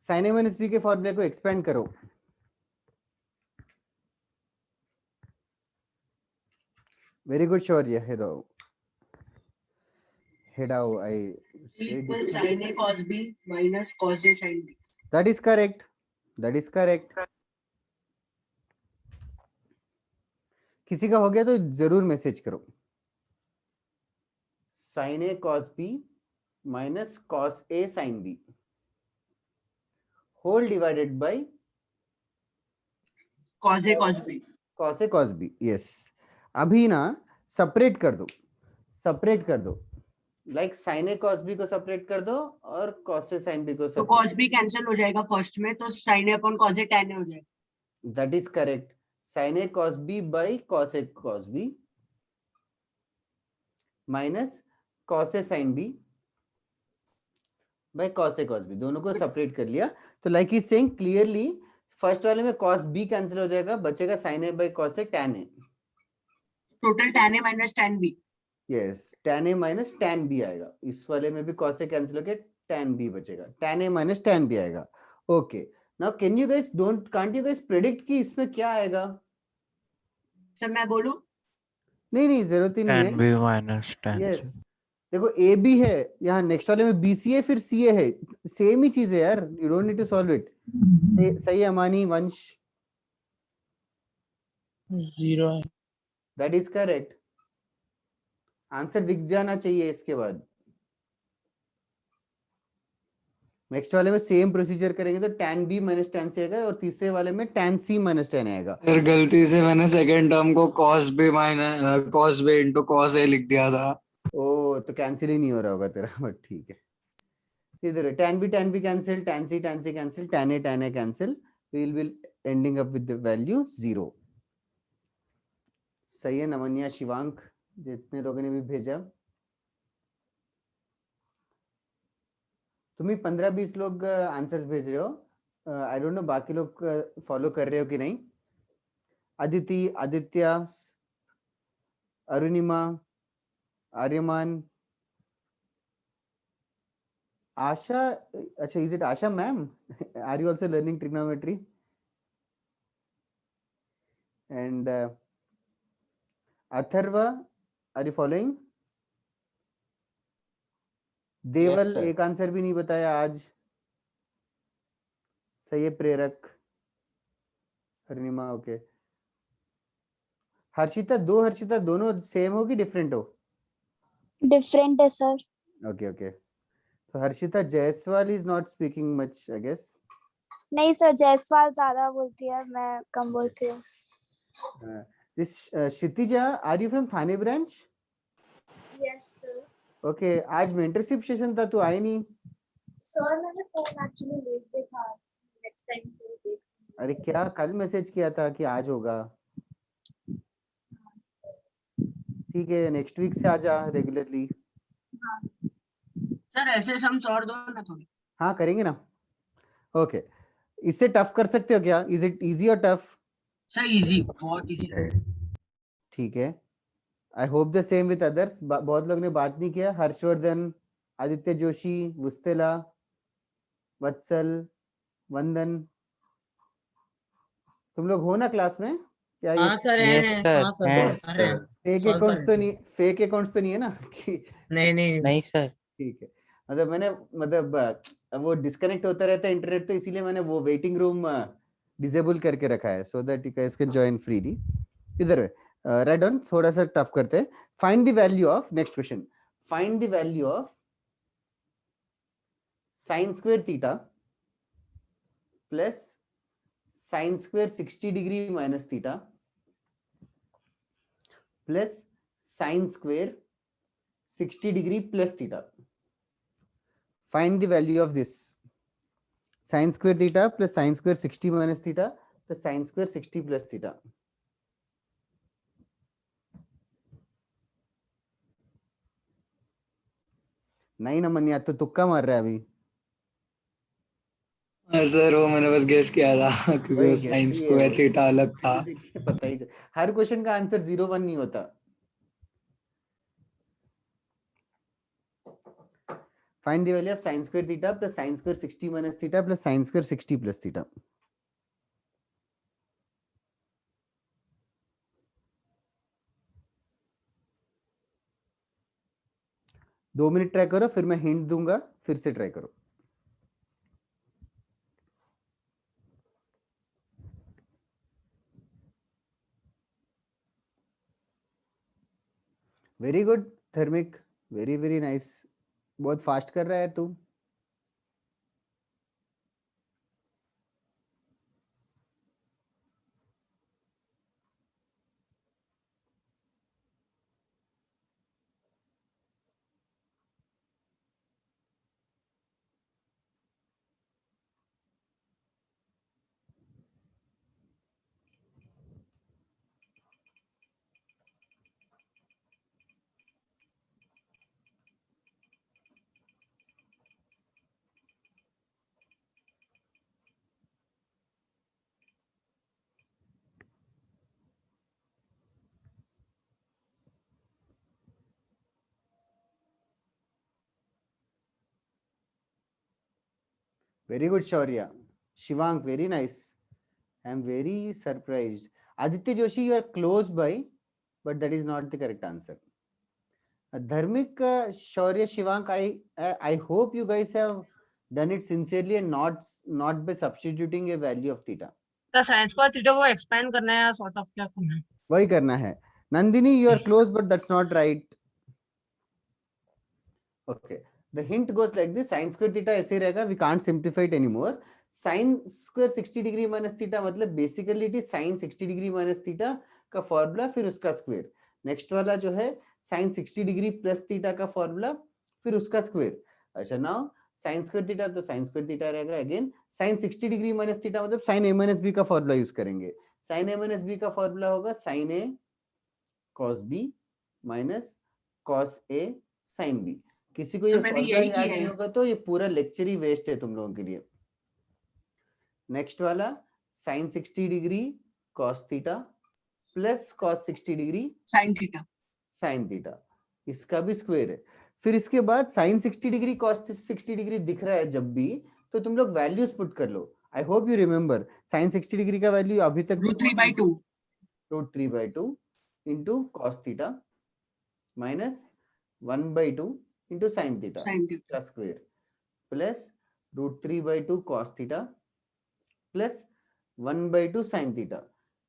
Sine A minus B के फॉर्मूले को एक्सपेंड करो। वेरी गुड शौर्य, हेडाओ, I equal sin A cos B minus cos A sin B। That is correct, that is correct. किसी का हो गया तो जरूर मैसेज करो। sin A cos B minus cos A sin B whole divided by cos A cos B। cos A cos B, yes. अभी ना separate कर दो, सेपरेट कर दो, like sin A cos B को सेपरेट कर दो और cos A sin B को तो सेपरेट। cos B कैंसिल हो जाएगा फर्स्ट में, तो sin A upon cos A tan A हो जाएगा। That is correct. sin A cos B by cos A cos B minus cos A sin B by cos A cos B, दोनों को separate कर लिया। तो like he saying clearly, first वाले में cos B cancel हो जाएगा, बचेगा sin A by cos A tan A। Total tan A minus tan B। Yes, tan A minus tan B आएगा। इस वाले में भी cos A कैंसिल होके tan B बचेगा, tan A minus tan B आएगा। Okay, now can you guys can't you guys predict कि इसमें क्या आएगा? सर मैं बोलूं? नहीं नहीं, जरूरत ही नहीं tan B minus tan है। Yes, C। देखो ए बी है, यहाँ नेक्स्ट वाले में बी सी है, फिर सी ए है, सेम ही चीज है यार, you don't need to solve it. सही है अमानी, वंश? 0 है। That is correct. आंसर दिख जाना चाहिए इसके बाद। नेक्स्ट वाले में सेम प्रोसीजर करेंगे तो tan B minus tan C आएगा, और तीसरे वाले में tan C माइनस tan आएगा। फिर गलती से मैंने सेकंड टर्म को cos B minus cos B into cos A लिख दिया था। ओ, तो कैंसिल ही नहीं हो रहा होगा तेरा, बट ठीक है। इधर tan B cancel, tan C cancel, tan A cancel, we will ending up with the value 0। सही है नमनिया, शिवांक, जितने लोगों ने भी भेजा। तुम ही 15-20 लोग आंसर्स भेज रहे हो, आई डोंट नो बाकी लोग फॉलो कर रहे हो कि नहीं। अदिति, आदित्य, अरुणिमा, आर्यमान, आशा, अच्छा is it Asha ma'am? Are you also learning trigonometry? And Atharva, are you following? Deval, sir. एक आंसर भी नहीं बताया आज। सही है प्रेरक, अरुणिमा, ओके। हर्षिता, हर्षिता दोनों सेम हो कि डिफरेंट हो? डिफरेंट है सर। ओके ओके, तो Harshita Jaiswal is not speaking much I guess. नहीं सर, जायसवाल ज्यादा बोलती है, मैं कम बोलती हूँ। This Kshitija, are you from Thane branch? Yes sir. Okay, आज मेंटरशिप सेशन था, तू आई नहीं। सर मैंने फोन एक्चुअली लेट देखा, नेक्स्ट टाइम से देख। अरे क्या, कल मैसेज किया था कि आज होगा। ठीक है, नेक्स्ट वीक से आजा रेगुलरली। सर ऐसे सम्स और दो ना थोड़ी। हाँ करेंगे ना। ओके, इससे टफ कर सकते हो क्या? इज इट इजी और टफ? सर इजी, बहुत इजी। ठीक है, I hope the same with others. बहुत लोग ने बात नहीं किया। हर्षवर्धन, आदित्य जोशी, वुस्तेला, वत्सल, वंदन, तुम लोग हो ना क्लास में? क्या हाँ सर Yes, हैं, sir, हाँ सर हैं। कर रहे हैं। फेक solve अकाउंट्स कर तो रहे नहीं, फेक अकाउंट्स तो नहीं है ना कि नहीं नहीं नहीं सर। ठीक है, मतलब मैंने मतलब अब वो डिस्कनेक्ट होता रहता है इंटरनेट, तो इसीलिए मैंने वो वेटिंग रूम डिसेबल करके रखा है so that you guys can join freely. इधर राइट डाउन, थोड़ा सा टफ करते हैं. Find the value of, next question, find the value of sin square theta plus sin square 60 degree minus theta plus sin square 60 degree plus theta. Find the value of this sin square theta plus sin square 60 minus theta plus sin square 60 plus theta. नहीं ना मनिया, तो तुक्का मार रहा है अभी. Sir वो मैंने बस गेस किया था क्योंकि वो साइन स्क्वायर थीटा अलग था. पता ही, हर क्वेश्चन का आंसर 0 1 नहीं होता. Find the value of sin square theta plus sin square 60 minus theta plus sin square 60 plus theta. दो मिनट ट्राई करो, फिर मैं हिंट दूंगा, फिर से ट्राई करो. वेरी गुड धर्मिक, वेरी वेरी नाइस. बहुत फास्ट कर रहा है तू. Very good, Shaurya. Shivank, very nice. I am very surprised. Aditya Joshi, you are close by, but that is not the correct answer. Dharmik, Shaurya, Shivank, I hope you guys have done it sincerely and not by substituting a value of theta. तो sin square theta को expand करना है या sort of क्या करना है? वही करना है. Nandini, you are close, but that's not right. Okay. The hint goes like this. Sin square theta ऐसे रहेगा. We can't simplify it anymore. Sin square 60 degree minus theta मतलब basically it is sin 60 degree minus theta का formula फिर उसका square. Next वाला जो है sin 60 degree plus theta का फॉर्मूला फिर उसका स्क्वायर. अच्छा, नाउ sin स्क्वायर थीटा तो sin स्क्वायर थीटा रहेगा. Again sin 60 degree minus theta मतलब sin a माइनस b का फॉर्मूला यूज करेंगे. sin a माइनस b का फॉर्मूला होगा sin a cos b minus cos a sin b. किसी को ये फॉर्मूला याद नहीं होगा तो ये पूरा लेक्चर ही वेस्ट है तुम लोगों के लिए. नेक्स्ट वाला sin 60 degree cos theta plus cos 60 degree sin theta, इसका भी स्क्वायर है. फिर इसके बाद sin 60 डिग्री cos 60 डिग्री दिख रहा है जब भी, तो तुम लोग वैल्यूज पुट कर लो. I hope you remember sin 60 degree का वैल्यू अभी तक √3/2 into cos theta minus 1/2 into sin theta का square plus √3/2 cos theta plus 1/2 sin theta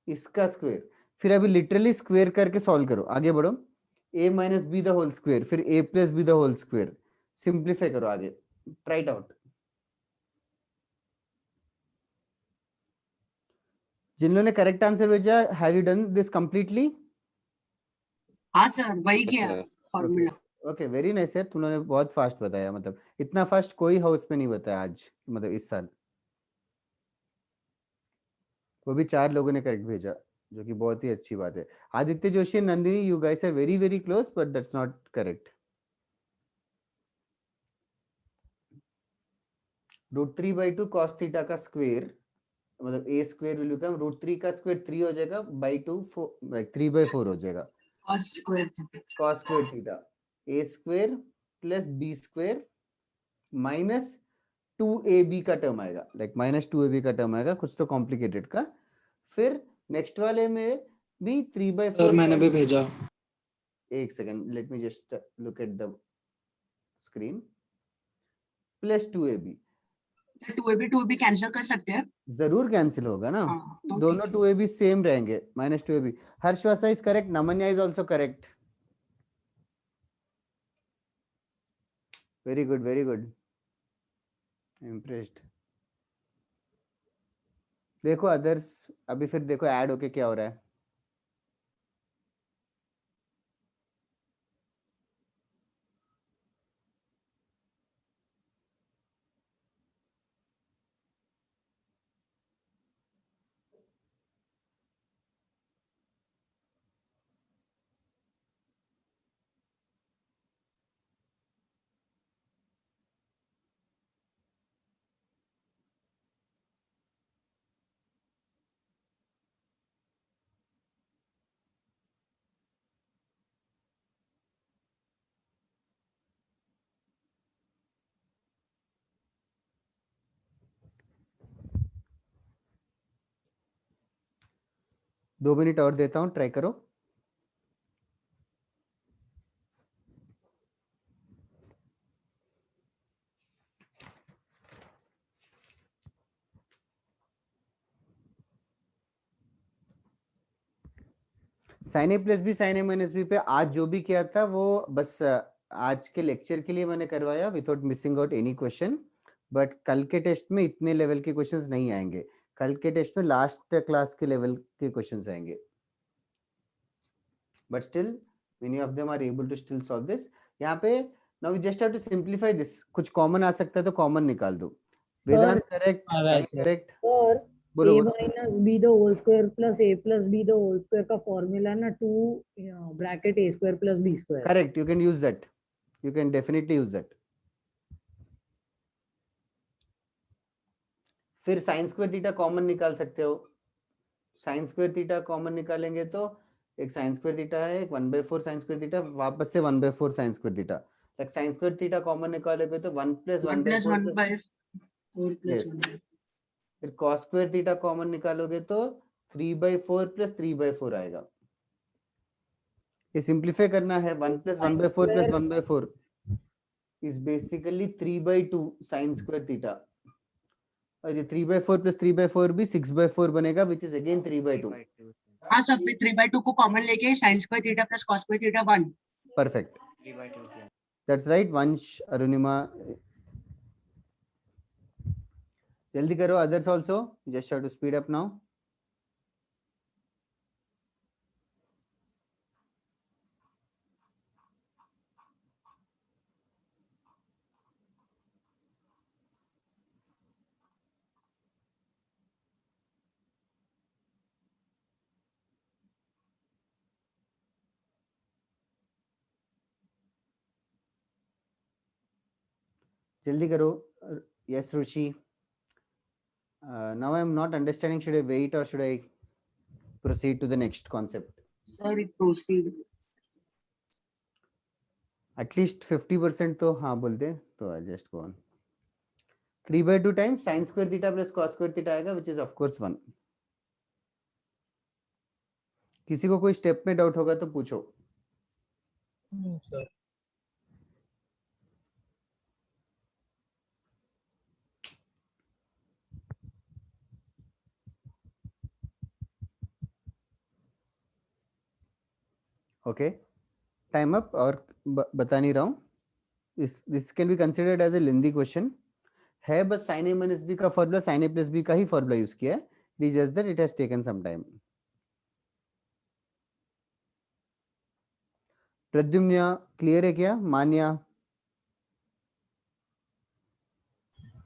इसका स्क्वायर. फिर अभी लिटरली स्क्वायर करके सॉल्व करो, आगे बढ़ो. a minus B the whole square फिर a plus B the whole square. Simplify करो आगे. Try it out. जिन लोगों ने करेक्ट आंसर भेजा, have you done this completely? हाँ सर, वही किया formula. Okay, very nice sir. तुम लोगों ने बहुत फास्ट बताया. मतलब इतना फास्ट कोई हाउस में नहीं बताया आज, मतलब इस साल. वो भी 4 लोगों ने करेक्ट भेजा, जो कि बहुत ही अच्छी बात है. Aditya Joshi, Nandini, you guys are very very close, but that's not correct. √3/2 cos theta का स्क्वायर मतलब a स्क्वायर विल बिकम √3 का स्क्वायर 3 हो जाएगा बाय 2 लाइक 3/4 हो जाएगा. cos square theta a square plus b square minus 2ab का टर्म आएगा, like minus 2ab का टर्म आएगा, कुछ तो कॉम्प्लिकेटेड का. फिर नेक्स्ट वाले में भी 3/4 मैंने भी भेजा. एक second, late me just look at the screen. Plus 2ab 2ab cancel कर सकते हैं। जरूर कैंसिल होगा ना, हाँ, तो दोनों ठीक है। 2ab सेम रहेंगे, -2ab। Harshvasa is correct, Namanya is also correct. Very good, very good, impressed. देखो अदर्स, अभी फिर देखो ऐड होके क्या हो रहा है। दो मिनट और देता हूँ, ट्राई करो। Sign A plus B sine A minus B पे आज जो भी किया था वो बस आज के लेक्चर के लिए मैंने करवाया, without missing out any question. But कल के टेस्ट में इतने लेवल के क्वेश्चंस नहीं आएंगे, कल के टेस्ट में लास्ट क्लास के लेवल के क्वेश्चंस आएंगे। But still many of them are able to still solve this। यहाँ पे now we just have to simplify this। कुछ कॉमन आ सकता है तो कॉमन निकाल दो। Vedant correct, correct. सर बोलो a बोलो। Minus B the whole square plus a plus B the whole square का फॉर्मूला है ना 2 bracket a square plus b square. Correct, you can use that, you can definitely use that। फिर sign square theta common निकाल सकते हो। Sign square theta common निकालेंगे तो एक साइन स्क्वायर थीटा है, एक 1/4 साइन स्क्वायर थीटा, वापस से 1/4 sign square theta. Like sign square theta common निकालोगे तो 1 + 1/4 प्लस फिर cos स्क्वायर थीटा कॉमन निकालोगे तो 3/4 + 3/4 आएगा। ये सिंप्लीफाई करना है, 1 + 1/4 + 1/4 is basically 3/2 sign square theta, और ये 3/4 + 3/4 भी 6/4 बनेगा, विच इज अगेन 3/2। हाँ सर, फिर 3/2 को कॉमन लेके sin square theta plus cos square theta 1। Perfect, that's right Vansh, Arunima. जल्दी करो others also, just have to speed up now. जल्दी करो। Yes Ruchi, now I am not understanding, should I wait or should I proceed to the next concept? Sir proceed. At least 50% तो हाँ बोल दे तो I just go on। 3/2 times sin square theta plus cos square theta आएगा, which is of course 1। किसी को कोई step में doubt होगा तो पूछो। Sir okay, time up. और बता नहीं रहा हूँ, this can be considered as a lengthy question है, बस sin a minus b का formula sin a plus b का ही फॉर्मूला यूज किया है, it is just that it has taken some time. Pradyumna clear है क्या? Manya?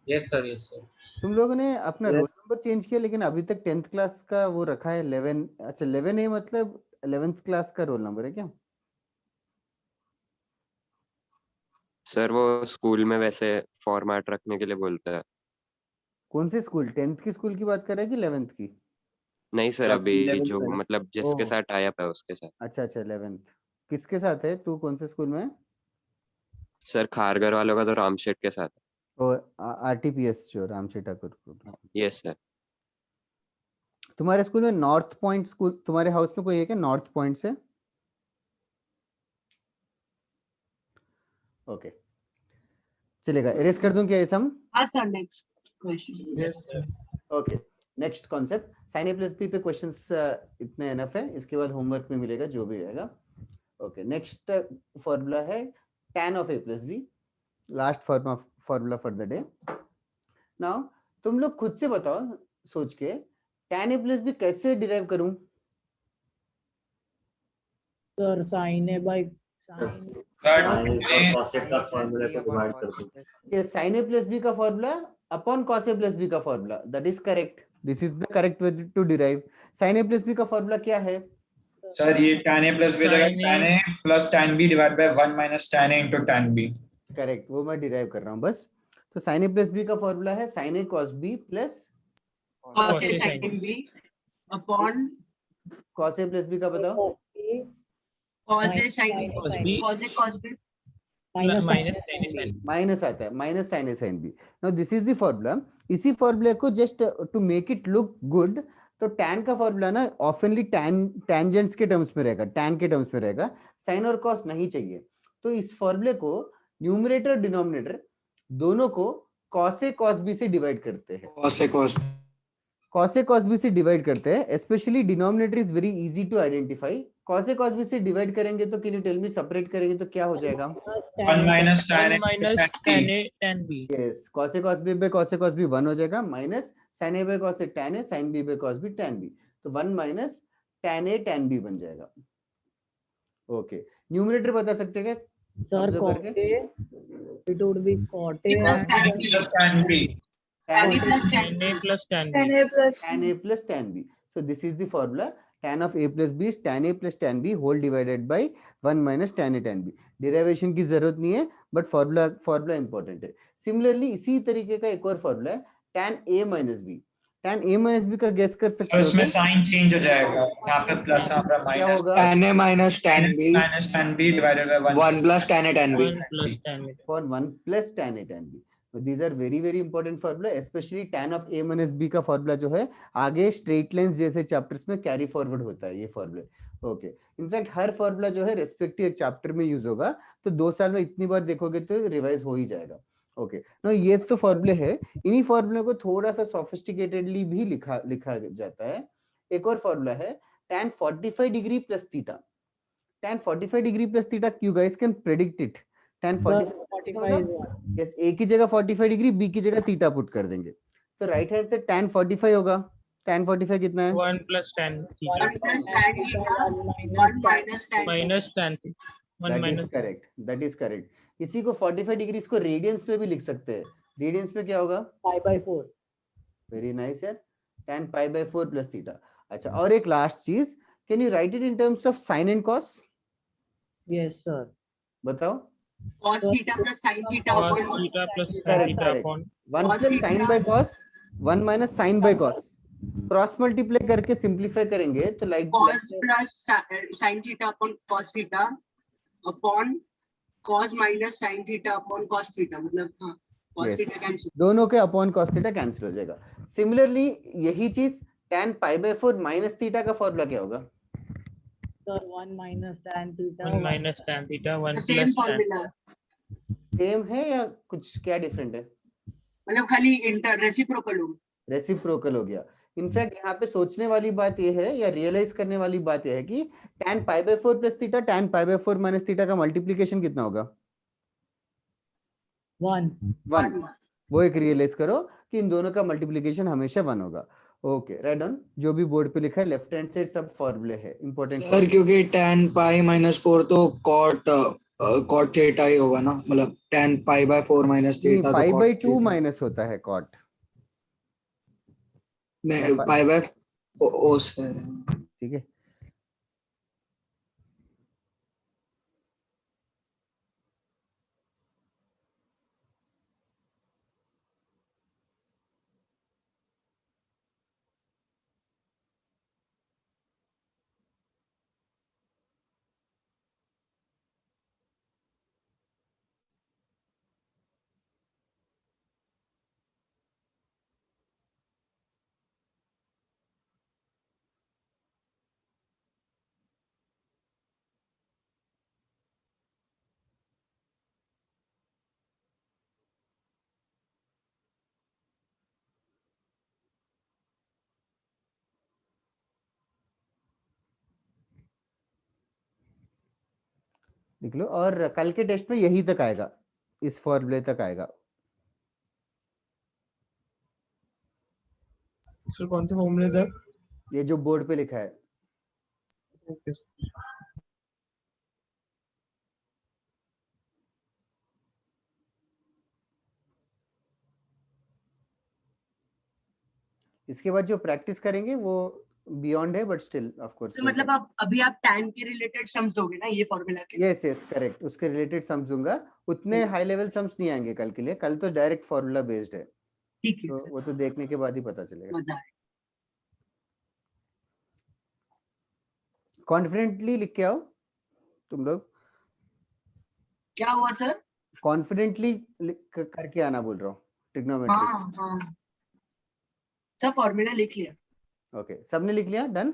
Yes sir, yes sir. तुम लोगों ने अपना रोल Yes. नंबर चेंज किया, लेकिन अभी तक 10th क्लास का वो रखा है 11। अच्छा 11 है, मतलब 11th क्लास का रोल नंबर है क्या? सर वो स्कूल में वैसे फॉर्मेट रखने के लिए बोलता है। कौन से स्कूल? 10th की स्कूल की बात कर रहा है कि 11th की? नहीं सर, अभी 11th जो में ना? मतलब जिसके ओह। साथ टाइप है उसके साथ। अच्छा अच्छा 11th किसके साथ है? तू कौन से स्कूल में है? सर खारगर वालों का तो रामशेट के साथ है। और आरटीपीएस जो रामशेट ठाकुर। Yes sir. तुम्हारे स्कूल में नॉर्थ पॉइंट स्कूल, तुम्हारे हाउस में कोई है क्या नॉर्थ पॉइंट से? ओके चलेगा, एरेज कर दूं क्या ये सम? हाँ sir next. Yes. Okay, next concept sine A plus B पे क्वेश्चंस इतने एनफ है, इसके बाद होमवर्क में मिलेगा जो भी रहेगा। ओके, नेक्स्ट फॉर्मूला है tan of A plus B, last formula for the day. Now तुम लोग खुद से बताओ सोच के tan ए प्लस बी कैसे डिराइव करूं? Sir sine A by cosec का फॉर्मूला को डिवाइड कर दो। ये sin a plus b का formula upon cos a plus b का formula, that is correct, this is the correct way to derive. sin a plus b का formula क्या है सर? ये tan a plus b जगह tan a plus tan b divide by 1 minus tan a into tan b। Correct, वो मैं derive कर रहा हूँ बस। तो sin a plus b का फॉर्मूला है sin a cos b plus cos a sin b upon cos a plus b का बताओ। cos a sin b cos a cos b minus आता है, minus sin a sin b। Now this is the formula. इसी फॉर्मूले को just to make it look good, तो tan का formula ना ऑफनली टेंजेंट्स के टर्म्स में रहेगा, tan के टर्म्स में रहेगा, sin और cos नहीं चाहिए। तो इस फॉर्मूले को न्यूमरेटर डिनोमिनेटर दोनों को cos a cos b से डिवाइड करते हैं, cos a cos b से डिवाइड करते हैं। Specially denominator is very easy to identify. cos a cos b से डिवाइड करेंगे तो can you tell me, separate करेंगे तो क्या हो जाएगा? 1 minus tan a tan b। Yes, cos a cos b by cos a cos b 1 हो जाएगा, minus sin a by cos a tan a sin b by cos b tan b, तो 1 minus tan a tan b बन जाएगा। Okay, numerator बता सकते हैं क्या sir? Observe cot करके? a it would be cot a plus tan b tan a plus tan b tan a plus tan a plus tan b। So this is the formula, tan of a plus b is tan a plus tan b whole divided by 1 minus tan a tan b। Derivation की जरूरत नहीं है, but formula important है। Similarly इसी तरीके का एक और फॉर्मूला है tan a minus b। tan a minus b का गेस कर सकते और हो उसमें क्या? साइन चेंज हो जाएगा, यहाँ पे प्लस यहाँ पे क्या माइनस। होगा? tan a minus tan b minus tan b divided by 1 plus tan a tan b 1 plus tan a for 1 plus tan a tan b। So these are very very important formula, especially tan of a minus b का formula जो है आगे straight lines जैसे chapters में carry forward होता है ये फॉर्मूले। ओके, इनफैक्ट हर फॉर्मूला जो है रेस्पेक्टिव एक चैप्टर में यूज होगा, तो 2 साल में इतनी बार देखोगे तो रिवाइज हो ही जाएगा। ओके, नो ये तो फॉर्मूले है, इन्हीं फॉर्मूले को थोड़ा सा सोफिस्टिकेटेडली भी लिखा जाता है। एक और फॉर्मूला है tan 45 degree plus theta. tan 45 degree plus theta, you guys can predict it. tan 45 yes, A की जगह 45 डिग्री, बी की जगह थीटा पुट कर देंगे, तो राइट हैंड से tan 45 होगा। tan 45 कितना है? 1 plus tan theta 1 plus tan theta 1 minus tan minus tan theta 1 that is minus correct, that is correct. इसी को 45 डिग्री इसको रेडियंस में भी लिख सकते हैं। रेडियंस में क्या होगा? pi by 4। वेरी नाइस यार, tan pi by 4 plus theta. अच्छा, और एक लास्ट चीज, can you right it in terms of sin and cos? Yes sir. बताओ। cos theta plus sin theta cos upon theta plus sin Correct, theta correct. upon 1 Cos plus theta. sin by cos, 1 minus sin by cos, cross multiply करके simplify करेंगे तो like cos plus sin theta upon cos theta upon cos minus sin theta upon cos theta, मतलब हाँ cos Yes. theta cancel। दोनों के upon cos theta cancel हो जाएगा। Similarly यही चीज tan pi by 4 minus theta का फॉर्मूला क्या होगा? Sir 1 minus tan theta 1 minus tan theta 1 same plus tan formula, same है या कुछ क्या डिफरेंट है? मतलब खाली इंटर रेसिप्रोकल हो। रेसिप्रोकल हो गया। इनफैक्ट यहाँ पे सोचने वाली बात यह है या रियलाइज करने वाली बात यह है कि tan pi by 4 plus theta tan pi by 4 minus theta का मल्टीप्लीकेशन कितना होगा? 1। वो एक रियलाइज करो कि इन दोनों का मल्टीप्लीकेशन हमेशा 1 होगा। ओके, राइट ऑन, जो भी बोर्ड पे लिखा है लेफ्ट हैंड साइड सब फॉर्मूले है इंपॉर्टेंट। सर क्योंकि tan pi minus 4 तो cot theta ही होगा ना, मतलब tan pi by 4 minus theta pi तो by cot 2 theta। माइनस होता है cot। नहीं, pi by o से। ठीक है, लिख लो, और कल के टेस्ट में यही तक आएगा, इस फॉर्मूले तक आएगा। सर कौन से फॉर्मूले तक? ये जो बोर्ड पे लिखा है। ओके इसके बाद जो प्रैक्टिस करेंगे वो बियॉन्ड है, बट स्टिल ऑफ कोर्स। तो मतलब आप अभी आप tan के रिलेटेड सम्स दोगे ना ये फॉर्मूला के? यस यस करेक्ट, उसके रिलेटेड सम्स दूंगा। उतने हाई लेवल सम्स नहीं आएंगे कल के लिए, कल तो डायरेक्ट फॉर्मूला बेस्ड है। ठीक है तो वो तो देखने के बाद ही पता चलेगा। मजा आए। कॉन्फिडेंटली लिख के आओ तुम लोग। क्या हुआ सर? कॉन्फिडेंटली करके आना बोल रहा हूँ, ट्रिग्नोमेट्री। हाँ हाँ सर फॉर्मूला लिख लिया। ओके, सबने लिख लिया? डन?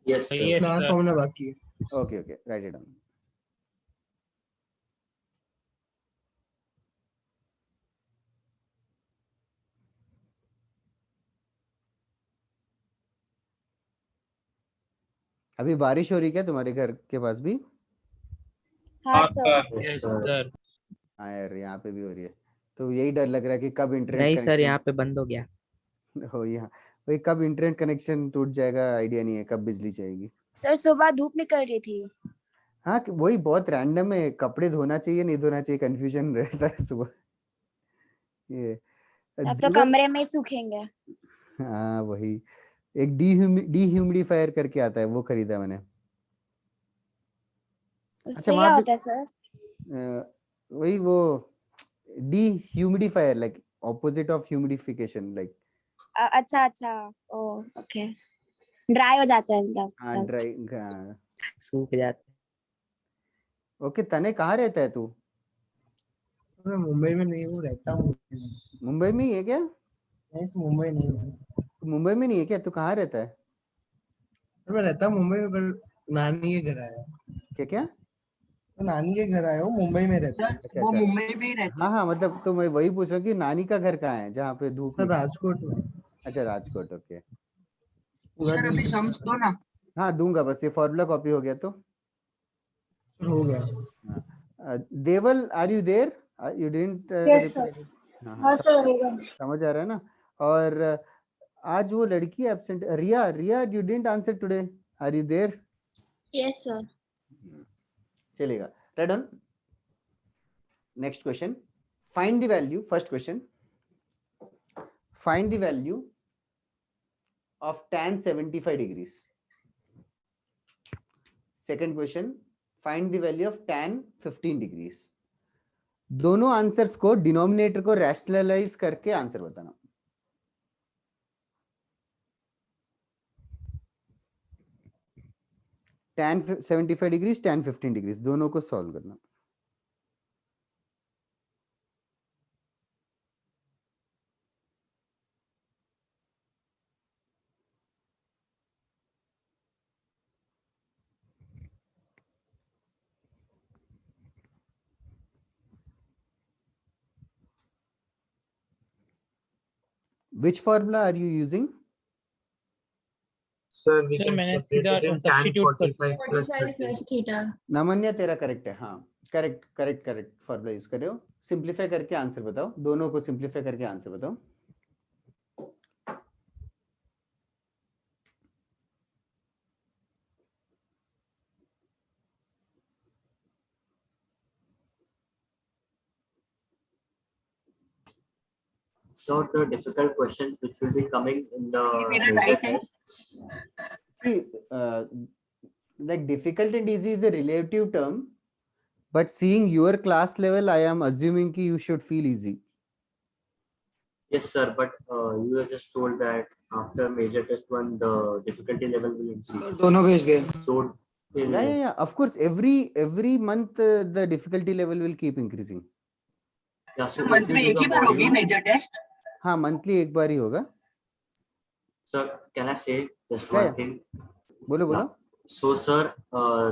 यस लास्ट फॉर्मूला बाकी है। Okay okay, right it down. अभी बारिश हो रही क्या तुम्हारे घर के पास भी? हाँ हाँ सर। सर। हाँ यार, यहाँ पे भी हो रही है। तो यही डर लग रहा है कि कब इंटरनेट नहीं सर, यहाँ पे बंद हो गया। हो यहाँ वही, कब इंटरनेट कनेक्शन टूट जाएगा, आइडिया नहीं है कब बिजली जाएगी। सर सुबह धूप निकल रही थी। हाँ वही बहुत रैंडम है, कपड़े धोना चाहिए नहीं धोना चाहिए, कंफ्यूजन रहता है सुबह। ये अब तो कमरे में ही सूखेंगे। हाँ वही, एक डीह्यूमिडिफायर करके आता है, वो खरीदा मैंने। उससे क्या होता है सर? वही वो dehumidifier, like opposite of humidification, like. अच्छा अच्छा, ओ ओके, ड्राई हो जाता है मतलब हाँ सब। ड्राई, सूख जाते। ओके, तने कहाँ रहता है तू? मैं मुंबई में नहीं हूँ, रहता हूँ। मुंबई में ही है क्या? नहीं तो मुंबई नहीं हूँ। मुंबई में नहीं है क्या? तू कहाँ रहता है? मैं रहता हूँ मुंबई में, पर नानी के घर आया। क्या क्या? तो नानी के घर आया हूँ, मुंबई में रहता हूँ। अच्छा वो अच्छा, मुंबई में ही रहते हाँ हाँ, मतलब तो मैं वही पूछ रहा हूँ कि नानी का घर कहाँ है जहाँ पे धूप सर राजकोट में। अच्छा राजकोट, ओके। सर अभी सम्स दो ना। हाँ दूंगा, बस ये फॉर्मूला कॉपी हो गया तो हो गया। Deval, are you there? You didn't Yes, sir. हाँ सर होगा। समझ आ रहा है ना? और आज वो लड़की absent, Riya, Riya you didn't answer today, are you there? Yes, sir. चलेगा, right on. Next question, find the value, first question, find the value of tan 75 degrees. Second question, find the value of tan 15 degrees. दोनों answers को, denominator को rationalise करके answer बताना। tan 75 degrees, tan 15 degrees, दोनों को solve करना। Which formula are you using? Sir, मैंने सीधा सब्स्टिट्यूट कर दिया। 45 plus theta. नामन्या तेरा करेक्ट है, हाँ correct correct correct formula use कर रहे हो। सिंप्लीफाई करके आंसर बताओ, दोनों को सिंप्लीफाई करके आंसर बताओ। So the difficult questions which will be coming in the मेरा major right है। tests. See, like difficult and easy is a relative term, but seeing your class level, I am assuming कि you should feel easy. Yes, sir. But you have just told that after major test one, the difficulty level will increase. दोनों भेज दे। So Yeah. Of course, every month the difficulty level will keep increasing. yeah, so month में एक ही बार होगी major test? हाँ monthly एक बार ही होगा। Sir, can I say just Yeah, one yeah. thing? बोलो बोलो। So, sir,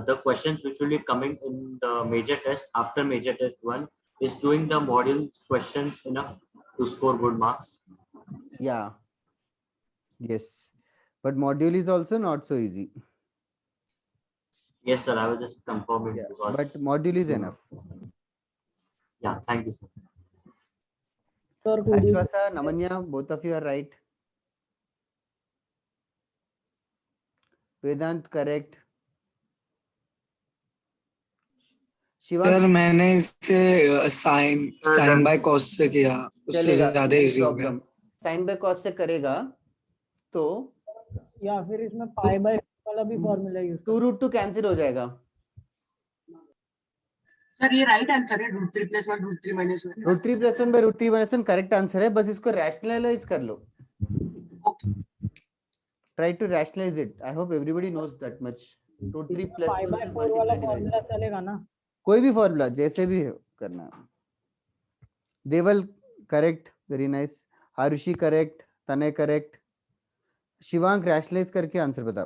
the questions which will be coming in the major test after major test one is doing the module questions enough to score good marks? Yeah. Yes, but module is also not so easy. Yes, sir. I was just confirming Yeah, because. but module is enough. Yeah. Thank you, sir. Sir, could you Ashwasa, Namanya, both of you are right. Vedant, correct. Shivang, sir मैंने इसे sign by cos से किया, उससे चलेगा, ज्यादा no easy हो गया। problem. Sin by cos से करेगा तो या फिर इसमें पाई बाय वाला भी फॉर्मूला यूज 2 रूट 2 कैंसिल हो जाएगा। सर ये राइट आंसर है √3 + 1 √3 - 1 रूट 3 + 1 / √3 - 1 करेक्ट आंसर है, बस इसको रैशनलाइज कर लो। Try to rationalize it. I hope everybody knows that much. √3 + pi 1 bye से 4 वाला मल्टीप्लाई फॉर्मूला डिवाइड, चलेगा ना? कोई भी फॉर्मूला जैसे भी करना। Deval correct, very nice. Arushi correct, Tanay correct. Shivank rationalise करके आंसर बता,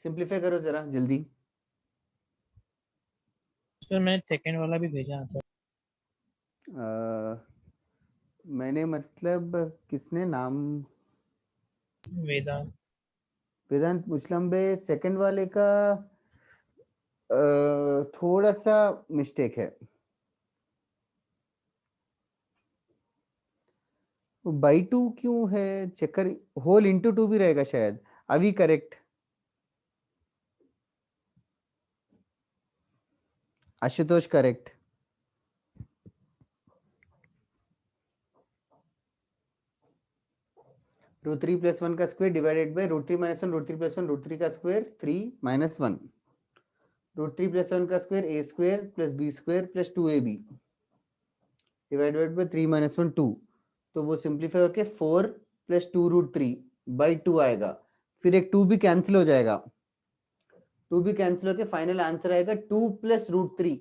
सिंपलीफाई करो जरा जल्दी। सर मैंने सेकंड वाला भी भेजा था। मैंने मतलब किसने नाम, वेदांत। वेदांत मुचलम्बे सेकंड वाले का थोड़ा सा मिस्टेक है। बाई 2 क्यों है, चेक कर, होल इंटू 2 भी रहेगा शायद। अभी करेक्ट, आशुतोष करेक्ट। √3 + 1 का स्क्वायर डिवाइडेड बाय √3 - 1 √3 + 1 √3 का स्क्वायर 3 - 1 √3 + 1 का square a² + b² + 2ab divided by 3 - 1 2, तो वो सिंपलीफाई होके 4 + 2 √3 / 2 आएगा। फिर एक 2 भी कैंसिल हो जाएगा, 2 भी कैंसिल होके फाइनल आंसर आएगा 2 + √3।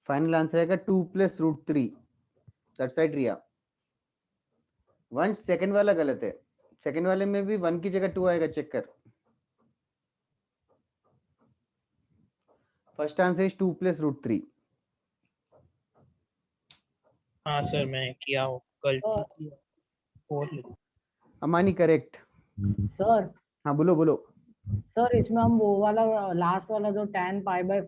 फाइनल आंसर आएगा 2 + √3। That's right Riya. One second वाला गलत है, सेकंड वाले में भी 1 की जगह 2 आएगा, चेक कर। First answer is 2 + √3। हाँ सर मैं किया हूँ गलती की। 4 लिखा। अमानी करेक्ट। सर हाँ बोलो बोलो। सर इसमें हम वो वाला लास्ट वाला जो tan π/4 -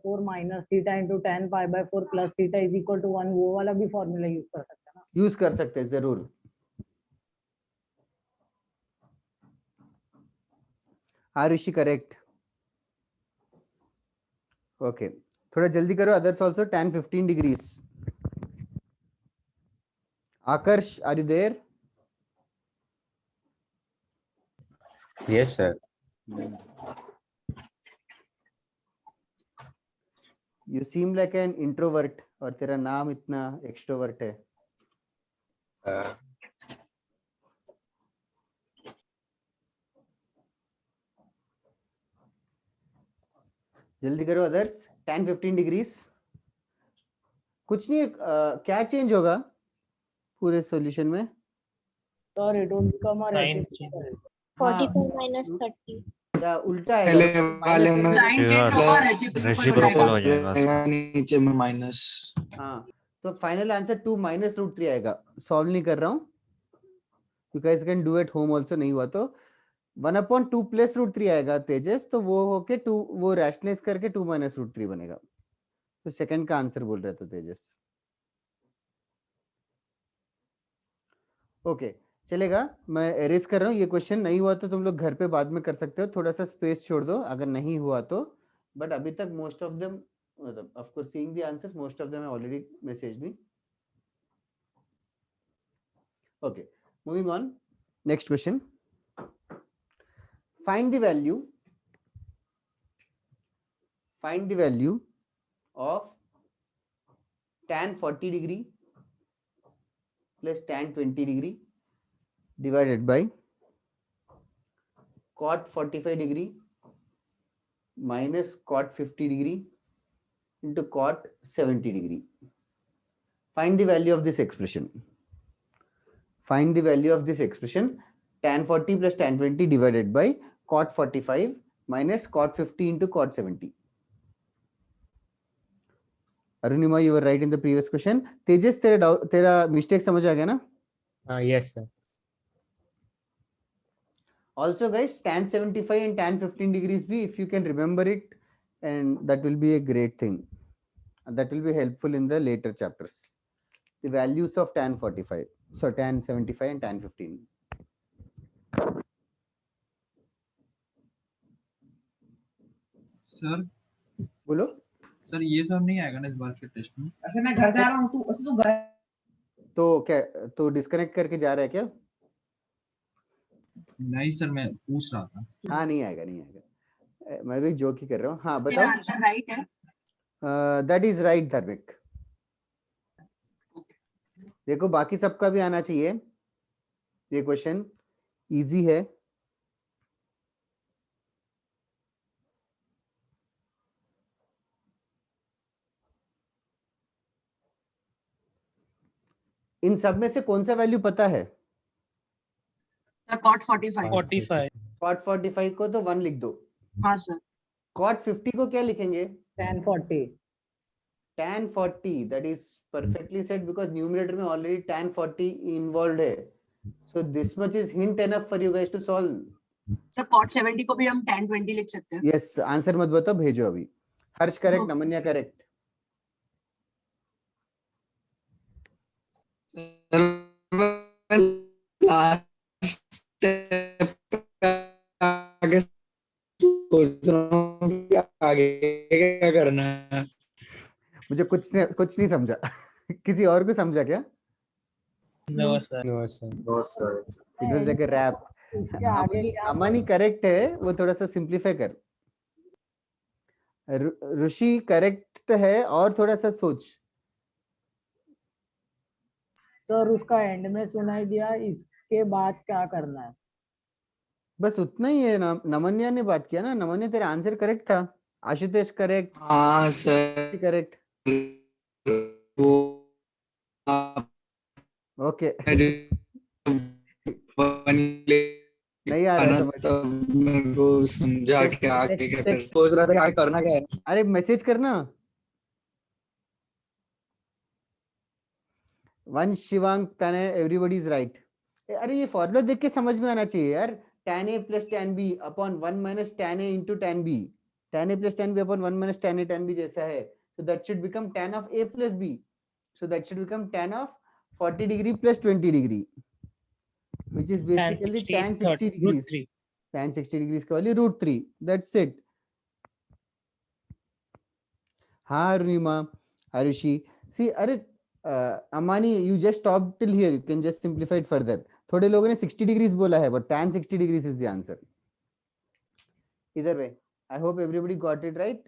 θ * tan π/4 + θ = 1 वो वाला भी फॉर्मूला यूज कर सकते हैं ना? यूज कर सकते हैं जरूर। आरुषि करेक्ट। ओके, थोड़ा जल्दी करो, others also. tan 15 degrees। Aakarsh, are you there? Yes, sir. You seem like an introvert और तेरा नाम इतना एक्सट्रोवर्ट है। जल्दी करो अदर्स। tan 15 degrees कुछ नहीं, क्या चेंज होगा पूरे सॉल्यूशन में? Sir it will become a Sin reciprocal. 44 - 30. या उल्टा आएगा, पहले वाले में साइन चेंज होगा रेसिप्रोकल हो जाएगा। नीचे में माइनस। हाँ, तो फाइनल आंसर 2 - √3 आएगा। सॉल्व नहीं कर रहा हूँ, you guys can do at home also. नहीं हुआ तो 1/2 + √3 आएगा तेजस, तो वो होके 2 वो रैशनलाइज करके 2 - √3 बनेगा। तो सेकंड का आंसर बोल रहे थे तेजस। ओके चलेगा, मैं एरेज कर रहा हूँ। ये क्वेश्चन नहीं हुआ तो तुम लोग घर पे बाद में कर सकते हो, थोड़ा सा स्पेस छोड़ दो अगर नहीं हुआ तो। बट अभी तक मोस्ट ऑफ देम, मतलब of course seeing the answers, most of them have already message me. Okay, moving on, next question. Find the value of tan 40 degree plus tan 20 degree divided by cot 45 degree minus cot 50 degree into cot 70 degree. Find the value of this expression. Find the value of this expression, tan 40 plus tan 20 divided by cot 45 minus cot 50 into cot 70. Arunima, you were right in the previous question. तेजस, तेरा mistake समझ आ गया ना? Yes, sir. Also guys, tan 75 and tan 15 degrees भी, if you can remember it, and that will be a great thing. That will be helpful in the later chapters. The values of tan 45, so tan 75 and tan 15. Sir बोलो sir ये सब नहीं आएगा ना इस बार फिर test में? ऐसे मैं घर जा रहा हूँ तू घर तो क्या, तो डिस्कनेक्ट करके जा रहा है क्या? नहीं सर मैं पूछ रहा था। हाँ नहीं आएगा, नहीं आएगा, मैं भी जोक ही कर रहा हूँ। हाँ मेरा बताओ। आंसर राइट है। दैट इज राइट धार्मिक। देखो बाकी सबका भी आना चाहिए, ये क्वेश्चन इजी है। इन सब में से कौन सा वैल्यू पता है? Sir cot 45। 45 cot 45 को तो 1 लिख दो। हाँ सर। cot 50 को क्या लिखेंगे? tan 40 tan 40, that is perfectly said because numerator में already tan 40 involved है, so this much is hint enough for you guys to solve. Sir cot 70 को भी हम tan 20 लिख सकते हैं। yes, आंसर मत बताओ, भेजो अभी। हर्ष करेक्ट, नमन्या करेक्ट। आगे सोच रहा हूँ कि आगे क्या करना है। मुझे कुछ नहीं समझा। किसी और को समझा क्या? No sir no sir No, sir. It was like a wrap. Amani correct है, वो थोड़ा सा सिंप्लीफाई कर। ऋषि करेक्ट है, और थोड़ा सा सोच। सर उसका एंड में सुनाई दिया, इसके बाद क्या करना है? बस उतना ही है। नमन्या ने बात किया ना, नमन्या तेरा आंसर करेक्ट था। आशुतोष करेक्ट, हाँ सर करेक्ट। वो ओके नहीं आ रहा समझ। तो मेरे को समझा कि आगे क्या कर, सोच रहा था कि आगे करना क्या है। अरे मैसेज करना। वन शिवांग तने एवरीबॉडी इज राइट। अरे ये फॉर्मूला देख के समझ में आना चाहिए यार। tan a plus tan b upon 1 minus tan a into tan b, tan a plus tan b upon 1 minus tan a tan b जैसा है, so that should become tan of a plus b, so that should become tan of 40 degree plus 20 degree, which is basically tan 60 degrees. tan 60 degrees का value √3, that's it. हाँ Arunima, Arushi, see अरे अमानी, you just stopped till here, you can just simplify it further. थोड़े लोगों ने 60 degrees बोला है, but tan 60 degrees is the answer. Either way, I hope everybody got it right.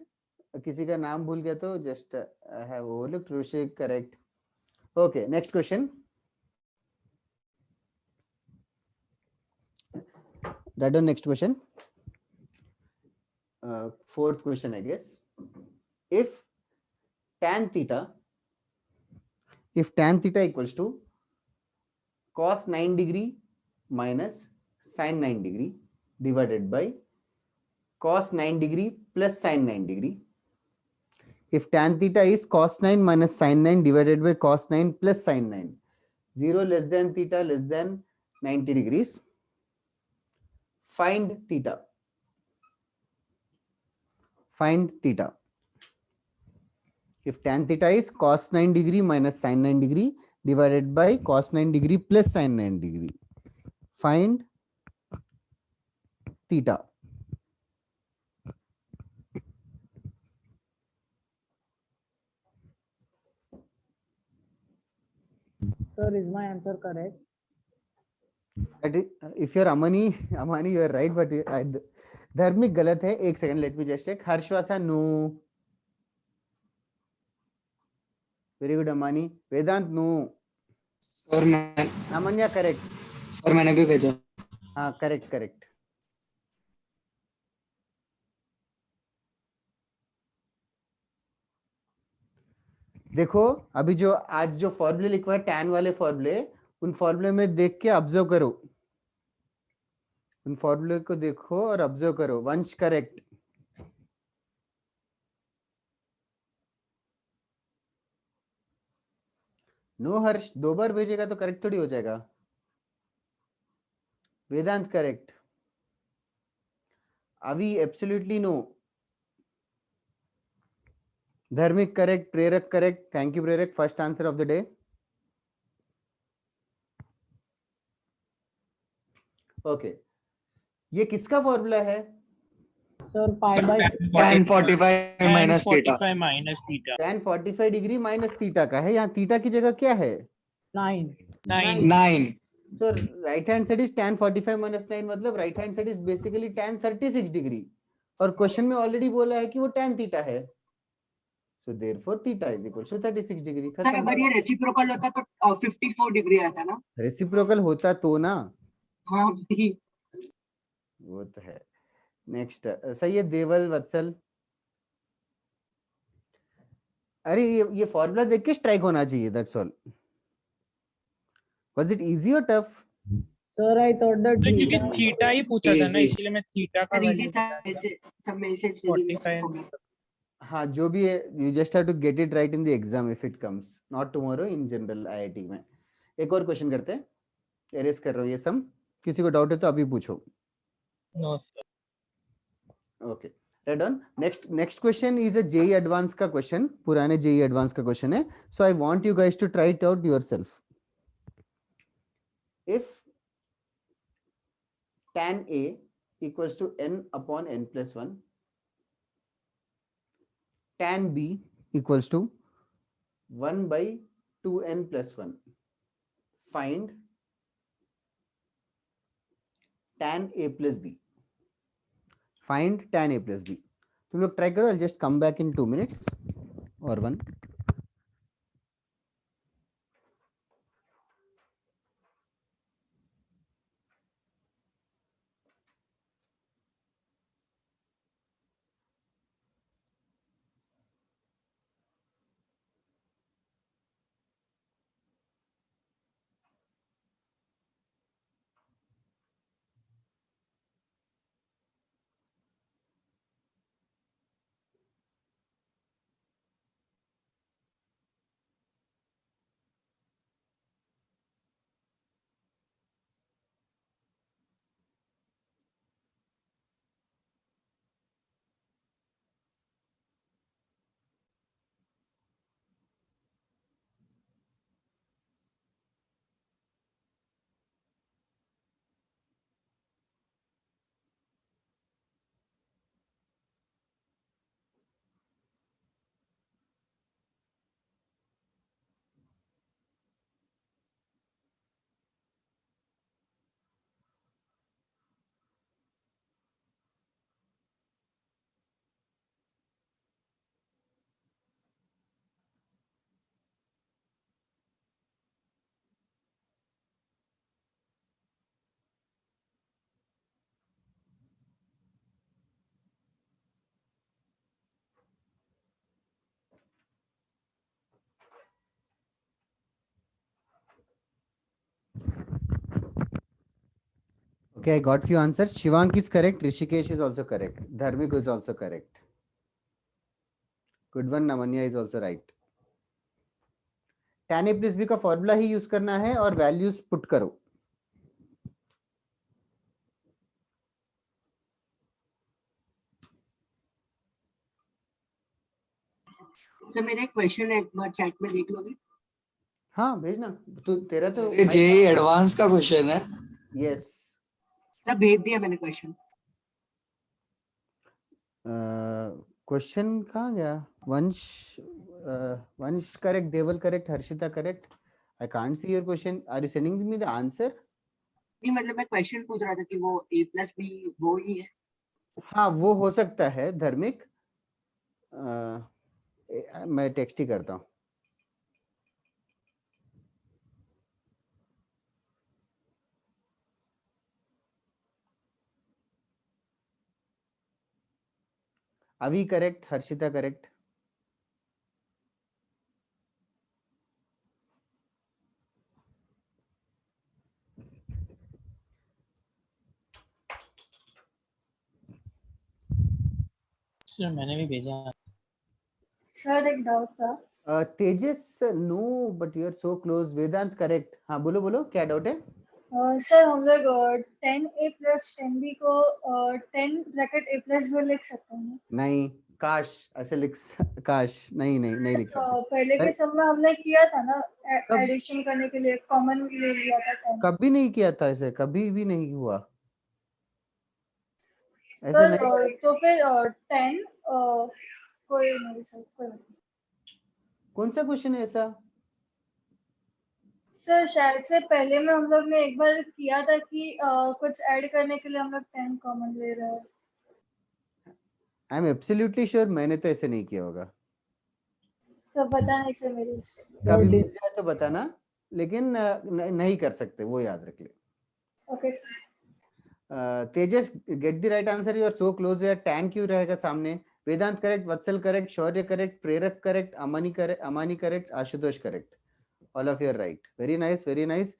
किसी का नाम भूल गया तो just have overlooked. Rushik correct. Okay, next question. That on next question. Fourth question, I guess. If tan theta equals to cos 9 degree minus sin 9 degree divided by cos 9 degree plus sin 9 degree. If tan theta is cos 9 minus sin 9 divided by cos 9 plus sin 9, 0 less than theta less than 90 degrees, find theta. Find theta. If tan theta is cos 9 degree minus sin 9 degree divided by cos 9 degree plus sin 9 degree, find theta. Sir, is my answer correct? If you're Amani, you are right, but Dharmik गलत है। एक second, let me just check. हर्षवासा no. Very good Amani. Vedant no. Sir मैं Amanya correct. Sir मैंने भी भेजा। हाँ correct. देखो अभी जो आज जो फॉर्मूले लिखवा है tan वाले फॉर्मूले, उन फॉर्मूले में देख के ऑब्जर्व करो, उन फॉर्मूले को देखो और ऑब्जर्व करो। वंश करेक्ट। नो हर्ष, 2 बार भेजेगा तो करेक्ट थोड़ी हो जाएगा। वेदांत correct. Avi absolutely no. Dharmik correct, Prerak correct. Thank you Prerak, first answer of the day. Okay, ये किसका फॉर्मूला है? Sir pi by tan 45 minus theta. 45 minus theta. tan 45 degree minus theta का है. यहाँ theta की जगह क्या है? 9. So right hand side is tan 45 minus 9, मतलब right hand side is basically tan 36 degree. और क्वेश्चन में ऑलरेडी बोला है कि वो tan थीटा है. So therefore theta is equal to 36 degree. Sir अगर ये रेसिप्रोकल होता तो 54 डिग्री आता ना. रेसिप्रोकल होता तो ना. हाँ वो तो है. नेक्स्ट सही है देवल वत्सल. अरे ये फॉर्मूला देख के स्ट्राइक होना चाहिए. That's all. Was it easy और tough? Sir I thought that क्योंकि थीटा ही पूछा था ना, इसलिए मैं थीटा का वैल्यू सब में से 45. हाँ जो भी है, you just have to get it right in the exam if it comes, not tomorrow in general IIT में. एक और क्वेश्चन करते हैं. एरेज कर रहा हूँ ये सम. किसी को डाउट है तो अभी पूछो. No sir. Okay read on. Next question is a JEE advance का क्वेश्चन. पुराने जेई एडवांस का क्वेश्चन है. So I want you guys to try it out yourself. If tan a equals to n upon n plus 1, tan b equals to 1 by 2n plus 1, find tan a plus b. Find tan a plus b. तुम लोग try करो. I'll just come back in 2 minutes or 1. Okay, I got few answers. Shivank is correct. Rishikesh is also correct. Dharmik is also correct. Good one. Namanya is also right. tan a plus b का formula ही use करना है और values put करो. Sir मेरा एक question है, एक बार chat में देख लोगे? हाँ भेजना. तो तेरा तो जेई एडवांस का क्वेश्चन है. यस सर भेज दिया मैंने क्वेश्चन. क्वेश्चन कहाँ गया? Vansh correct, Deval correct, Harshita correct. I can't see your question. Are you sending me the answer? नहीं मतलब मैं क्वेश्चन पूछ रहा था कि वो a plus b वो ही है. हाँ वो हो सकता है धर्मिक. मैं टेक्स्ट ही करता हूँ. अभी करेक्ट, हर्षिता करेक्ट. सर मैंने भी भेजा. सर एक डाउट था. Tejas no but you are so close. Vedant correct. हाँ बोलो बोलो क्या डाउट है? सर हम लोग 10a plus 10b को 10 ब्रैकेट a plus b लिख सकते हैं। नहीं, काश ऐसे लिख काश नहीं नहीं नहीं लिख सकते। पहले के सब में हमने किया था ना एडिशन करने के लिए कॉमन ले लिया था 10। कभी नहीं किया था ऐसे, कभी भी नहीं हुआ ऐसे सर नहीं। तो फिर 10 कोई नहीं सर कोई नहीं। कौन सा क्वेश्चन है ऐसा? सर शायद से पहले में हम लोग ने एक बार किया था कि कुछ ऐड करने के लिए हम लोग 10 कॉमन ले रहे हैं। आई एम एब्सोल्युटली श्योर मैंने तो ऐसे नहीं किया होगा। तो पता नहीं सर मेरी कभी मिल जाए तो बताना, लेकिन नहीं कर सकते, वो याद रख ले। Okay sir. Tejas get the right answer, you are so close यार। टैन क्यों रहेगा सामने? Vedant correct, Vatsal correct, Shaurya correct, Prerak correct, Amani correct, Ashutosh correct. All of you are right. Very nice very nice.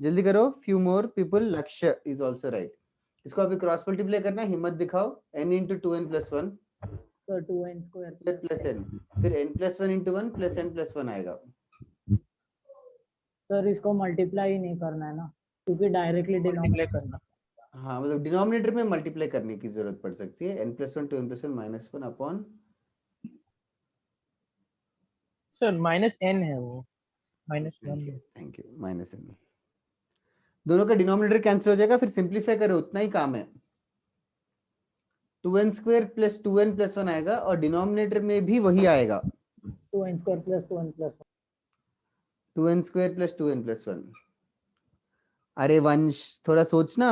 जल्दी करो, few more people. Lakshya is also right. इसको अभी cross multiply करना, हिम्मत दिखाओ। n into 2n plus 1 sir 2n square plus n, फिर n plus 1 into 1 plus n plus 1 आएगा। Sir इसको मल्टीप्लाई ही नहीं करना है ना, क्योंकि डायरेक्टली डिनोमिनेट करना। हाँ मतलब डिनोमिनेटर में मल्टीप्लाई करने की जरूरत पड़ सकती है। n plus 1 2n plus 1 minus 1 upon sir -n है वो, -1। Thank you, -n। दोनों का डिनोमिनेटर कैंसिल हो जाएगा, फिर सिंप्लीफाई करो, उतना ही काम है। 2n square plus 2n plus 1 आएगा और डिनोमिनेटर में भी वही आएगा। 2n square plus 2n plus 2n square plus 2n plus 1। अरे वंश थोड़ा सोचना,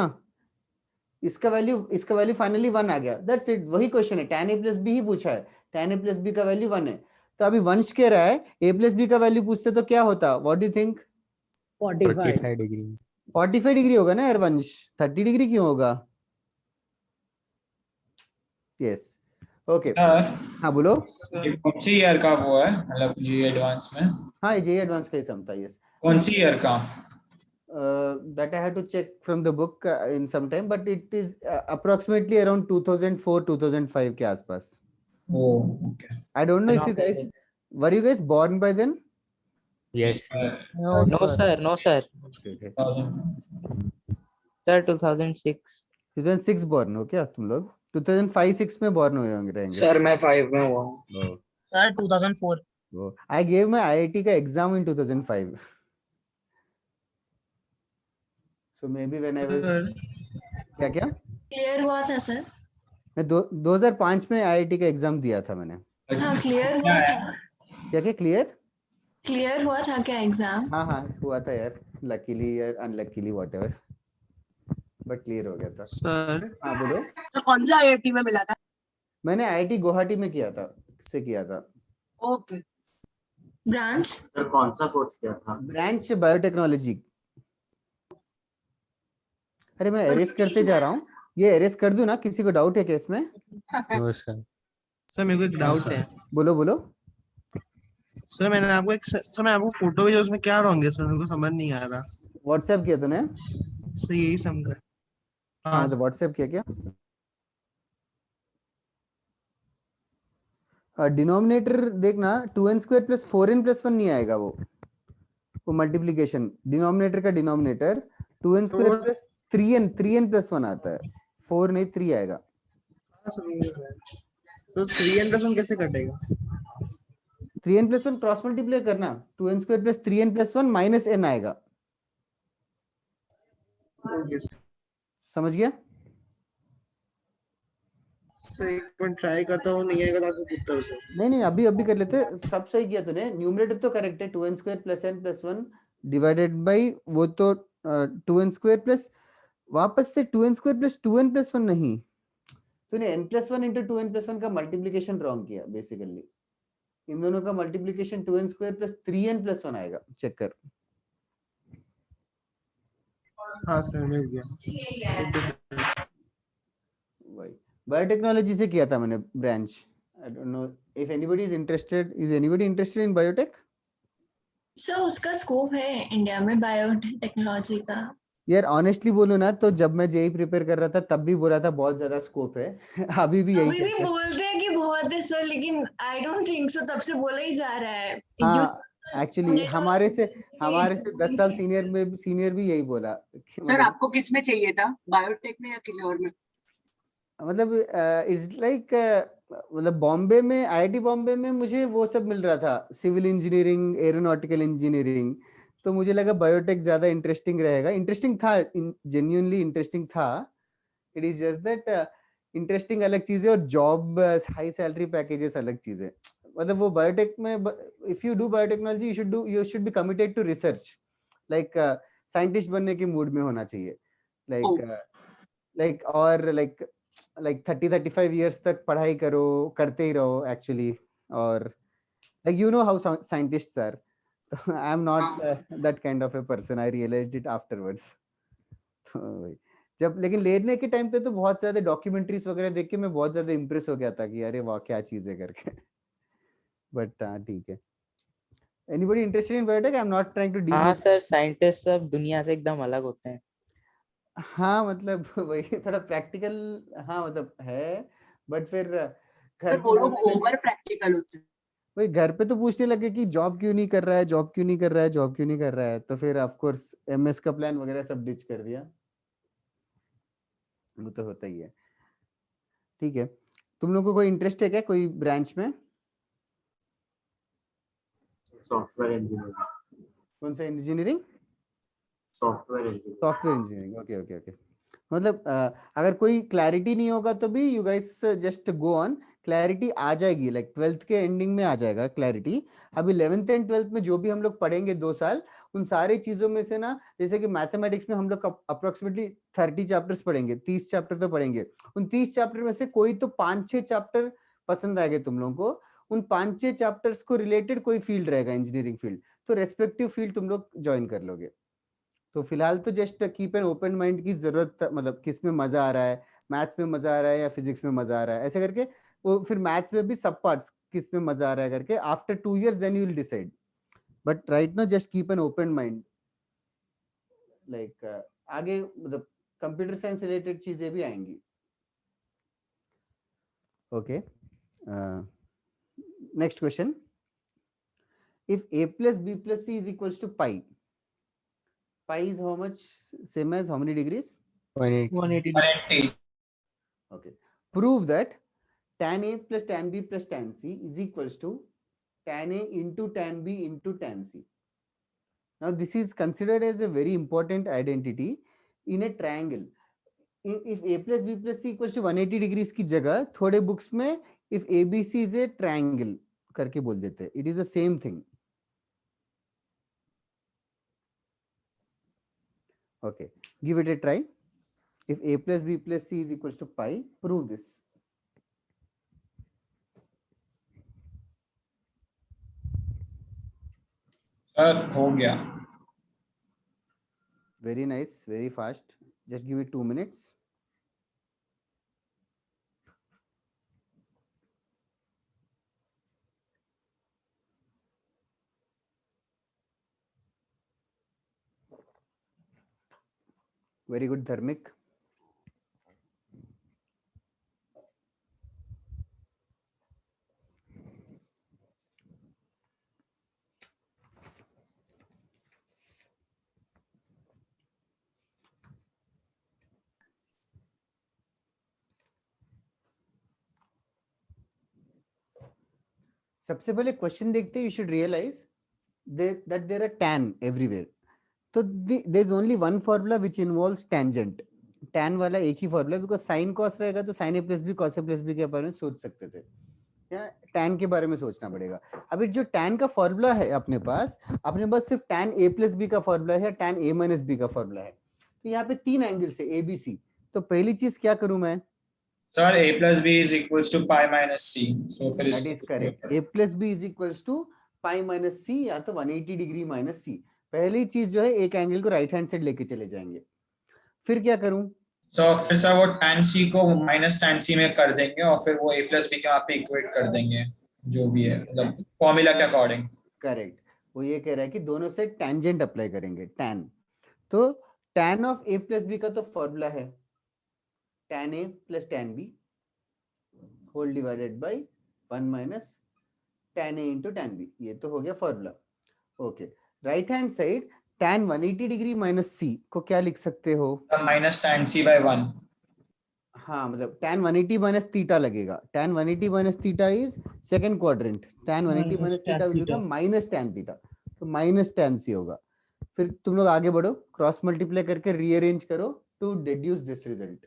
इसका वैल्यू फाइनली 1 आ गया। दैट्स इट, वही क्वेश्चन है। tan a प्लस b ही पूछा है, tan a प्लस b का वैल्यू 1 है। तो अभी वंश कह रहा है a प्लस b का वैल्यू पूछते तो क्या होता? What do you think? 45 degree. 45 degree होगा ना यार वंश, 30 डिग्री क्यों होगा? Yes okay. हाँ बोलो। कौन सी ईयर का वो है, मतलब जी एडवांस में? हाँ जी एडवांस का ही सम था। यस। कौन सी ईयर का? that I had to check from the book in some time, but it is approximately around 2004-2005 के आसपास। Oh, okay. I don't know if you guys were you guys born by then? Yes. No sir, no sir. Okay. Sir 2006. 2006 born हो क्या तुम लोग? 2005-6 में born हुए होंगे रहेंगे। सर मैं 5 में हुआ हूँ। Sir 2004। I gave my IIT का exam in 2005. So maybe when I was क्या क्लियर हुआ था सर? मैं 2005 में IIT का एग्जाम दिया था मैंने। हाँ क्लियर हुआ था। क्या क्लियर हुआ था क्या एग्जाम? हाँ हुआ था यार, लकीली या अनलकीली व्हाटएवर, बट क्लियर हो गया था। सर हाँ बोलो। तो कौन सा आईआईटी में मिला था? मैंने IIT गुवाहाटी में किया था। ओके। ब्रांच? सर कौन सा कोर्स किया था? Branch biotechnology. अरे मैं एरेस करते जा रहा हूँ, ये एरेस कर दूं ना? किसी को डाउट है क्या इसमें? No sir. सर मेरे को एक डाउट है। बोलो। सर मैंने आपको फोटो भेजा, उसमें क्या रॉन्ग है सर? मेरे को समझ नहीं आ रहा। व्हाट्सएप किया तूने? सर यही समझा। हाँ तो व्हाट्सएप किया क्या? डिनोमिनेटर देखना, 2n square plus 4n plus 1 नहीं आएगा वो मल्टीप्लीकेशन। डिनोमिनेटर का denominator 2n square plus 3n plus 1 आता है, 4 नहीं 3 आएगा। तो 3n प्लस 1 कैसे कटेगा? 3n प्लस 1 क्रॉस मल्टीप्लाई करना, 2n square plus 3n plus 1 minus n आएगा। समझ गया? सर एक मिनट ट्राई करता हूँ, नहीं आएगा तो आपको पूछता हूँ सर। नहीं अभी कर लेते। सब सही किया तूने। न्यूमरेटर तो करेक्ट है, 2n square plus n plus 1 divided by वो तो 2n स्क्वायर प्लस वापस से 2n square plus 2n plus 1 नहीं, तूने n plus 1 into 2n plus 1 का मल्टीप्लीकेशन रॉन्ग किया बेसिकली। इन दोनों का multiplication 2n square plus 3n plus 1 आएगा। चेक कर। हाँ सर मिल गया। वही बायोटेक्नोलॉजी से किया था मैंने branch. I don't know if anybody is interested. Is anybody interested in biotech? Sir उसका स्कोप है इंडिया में बायोटेक्नोलॉजी का? यार ऑनेस्टली बोलूं ना तो जब मैं जेई प्रिपेयर कर रहा था तब भी बोला था बहुत ज्यादा स्कोप है। अभी भी यही बोलते हैं कि बहुत है सर, लेकिन आई डोंट थिंक सो। तब से बोला ही जा रहा है। हाँ एक्चुअली हमारे से 10 साल सीनियर भी यही बोला कि सर आपको किस में चाहिए था, बायोटेक में या किसी और में? मतलब इट्स लाइक मतलब बॉम्बे में, आईआईटी बॉम्बे में मुझे वो सब मिल रहा था, सिविल इंजीनियरिंग, एरोनॉटिकल इंजीनियरिंग, तो मुझे लगा बायोटेक ज्यादा इंटरेस्टिंग रहेगा। इंटरेस्टिंग था, जेन्युइनली इंटरेस्टिंग था। It is just that interesting अलग चीज है और जॉब हाई सैलरी पैकेजेस अलग चीज है। मतलब वो बायोटेक में, if you do biotechnology you should be committed to research, like scientist बनने के मूड में होना चाहिए, लाइक 30-35 इयर्स तक पढ़ाई करते ही रहो एक्चुअली। और like you know how scientists are, I am not that kind of a person, I realised it afterwards. जब लेकिन लेने के टाइम पे तो बहुत ज्यादा डॉक्यूमेंट्रीज वगैरह देख के मैं बहुत ज्यादा इम्प्रेस हो गया था कि अरे वाह क्या चीज है करके। बट ठीक है। Anybody interested in biotech? I am not trying to हाँ सर, साइंटिस्ट सब दुनिया से एकदम अलग होते हैं। हाँ मतलब वही थोड़ा प्रैक्टिकल, हाँ मतलब है, बट फिर घर वो लोग ओवर प्रैक्टिकल होते हैं। वही घर पे तो पूछने लगे कि जॉब क्यों नहीं कर रहा है, जॉब क्यों नहीं कर रहा है, जॉब क्यों नहीं कर रहा है, तो फिर ऑफ कोर्स एमएस का प्लान वगैरह सब डिच कर दिया। वो तो होता ही है। ठीक है, तुम लोगों को कोई इंटरेस्ट है क्या कोई ब्रांच में? Software engineering. कौन सा engineering? Software engineering. Software engineering, okay okay okay. मतलब अगर कोई क्लैरिटी नहीं होगा तो भी you guys just go on, clarity आ जाएगी, लाइक 12th के एंडिंग में आ जाएगा क्लैरिटी। अब 11th एंड 12th में जो भी हम लोग पढ़ेंगे 2 साल, उन सारी चीजों में से ना, जैसे कि मैथमेटिक्स में हम लोग अप्रोक्सीमेटली 30 चैप्टर्स पढ़ेंगे, 30 चैप्टर तो पढ़ेंगे। उन 30 चैप्टर में से कोई तो 5-6 चैप्टर पसंद आएंगे तुम लोगों को, उन 5-6 चैप्टर्स को रिलेटेड कोई फील्ड रहेगा इंजीनियरिंग फील्ड, तो रेस्पेक्टिव फील्ड तुम लोग ज्वाइन कर लोगे। तो फिलहाल तो just keep an open mind की जरूरत, मतलब किस में मजा आ रहा है, मैथ्स में मजा आ रहा है या फिजिक्स में मजा आ रहा है, ऐसे करके वो फिर मैथ्स में भी सब पार्ट्स किस में मजा आ रहा है करके after 2 years then you will decide. But right now just keep an open mind, like आगे मतलब कंप्यूटर साइंस रिलेटेड चीजें भी आएंगी। Okay, next question, if a plus b plus c is equals to pi, pi is how much, same as how many degrees? 180. Okay, prove that tan a plus tan b plus tan c is equals to tan a into tan b into tan c. Now this is considered as a very important identity in a triangle. If a plus b plus c equals to 180 degrees की जगह थोड़े books में if abc is a triangle करके बोल देते हैं, it is the same thing. Okay, give it a try. If a plus b plus c is equals to pi, prove this. Sir हो गया। Very nice, very fast. Just give me 2 minutes. Very good, Dharmik. सबसे पहले question देखते हैं, you should realise that there are tan everywhere. तो there is only one formula which involves tangent, tan वाला एक ही फार्मूला, बिकॉज साइन कॉस रहेगा तो sin a plus b cos a plus b के बारे में सोच सकते थे, या tan के बारे में सोचना पड़ेगा। अभी जो tan का फार्मूला है अपने पास सिर्फ tan a plus b का फार्मूला है, tan a minus b का फार्मूला है। तो यहाँ पे 3 एंगल्स है a b c। तो पहली चीज क्या करूं मैं? Sir a plus b is equals to pi minus c, so फिर That is correct. a plus b is equals to pi minus c या तो 180 डिग्री minus c। पहली चीज जो है एक एंगल को राइट हैंड साइड लेके चले जाएंगे। फिर क्या करूं? फिर सर वो tan c को माइनस tan c में कर देंगे और फिर वो a plus b के वहाँ पे इक्वेट कर देंगे, जो भी है मतलब फॉर्मूला के अकॉर्डिंग। करेक्ट, वो ये कह रहा है कि दोनों से टेंजेंट अप्लाई करेंगे, tan। तो tan of a plus b का तो फॉर्मूला है tan a plus tan b whole divided by 1 minus tan a into tan b, ये तो हो गया formula. Okay, right hand side tan 180 degree minus c को क्या लिख सकते हो? Minus tan c by 1. हाँ, मतलब tan 180 माइनस थीटा लगेगा. tan 180 minus theta is second quadrant. tan 180 minus theta will become minus tan theta. तो माइनस tan c होगा. फिर तुम लोग आगे बढ़ो, क्रॉस मल्टीप्लाई करके रीअरेंज करो to deduce this result.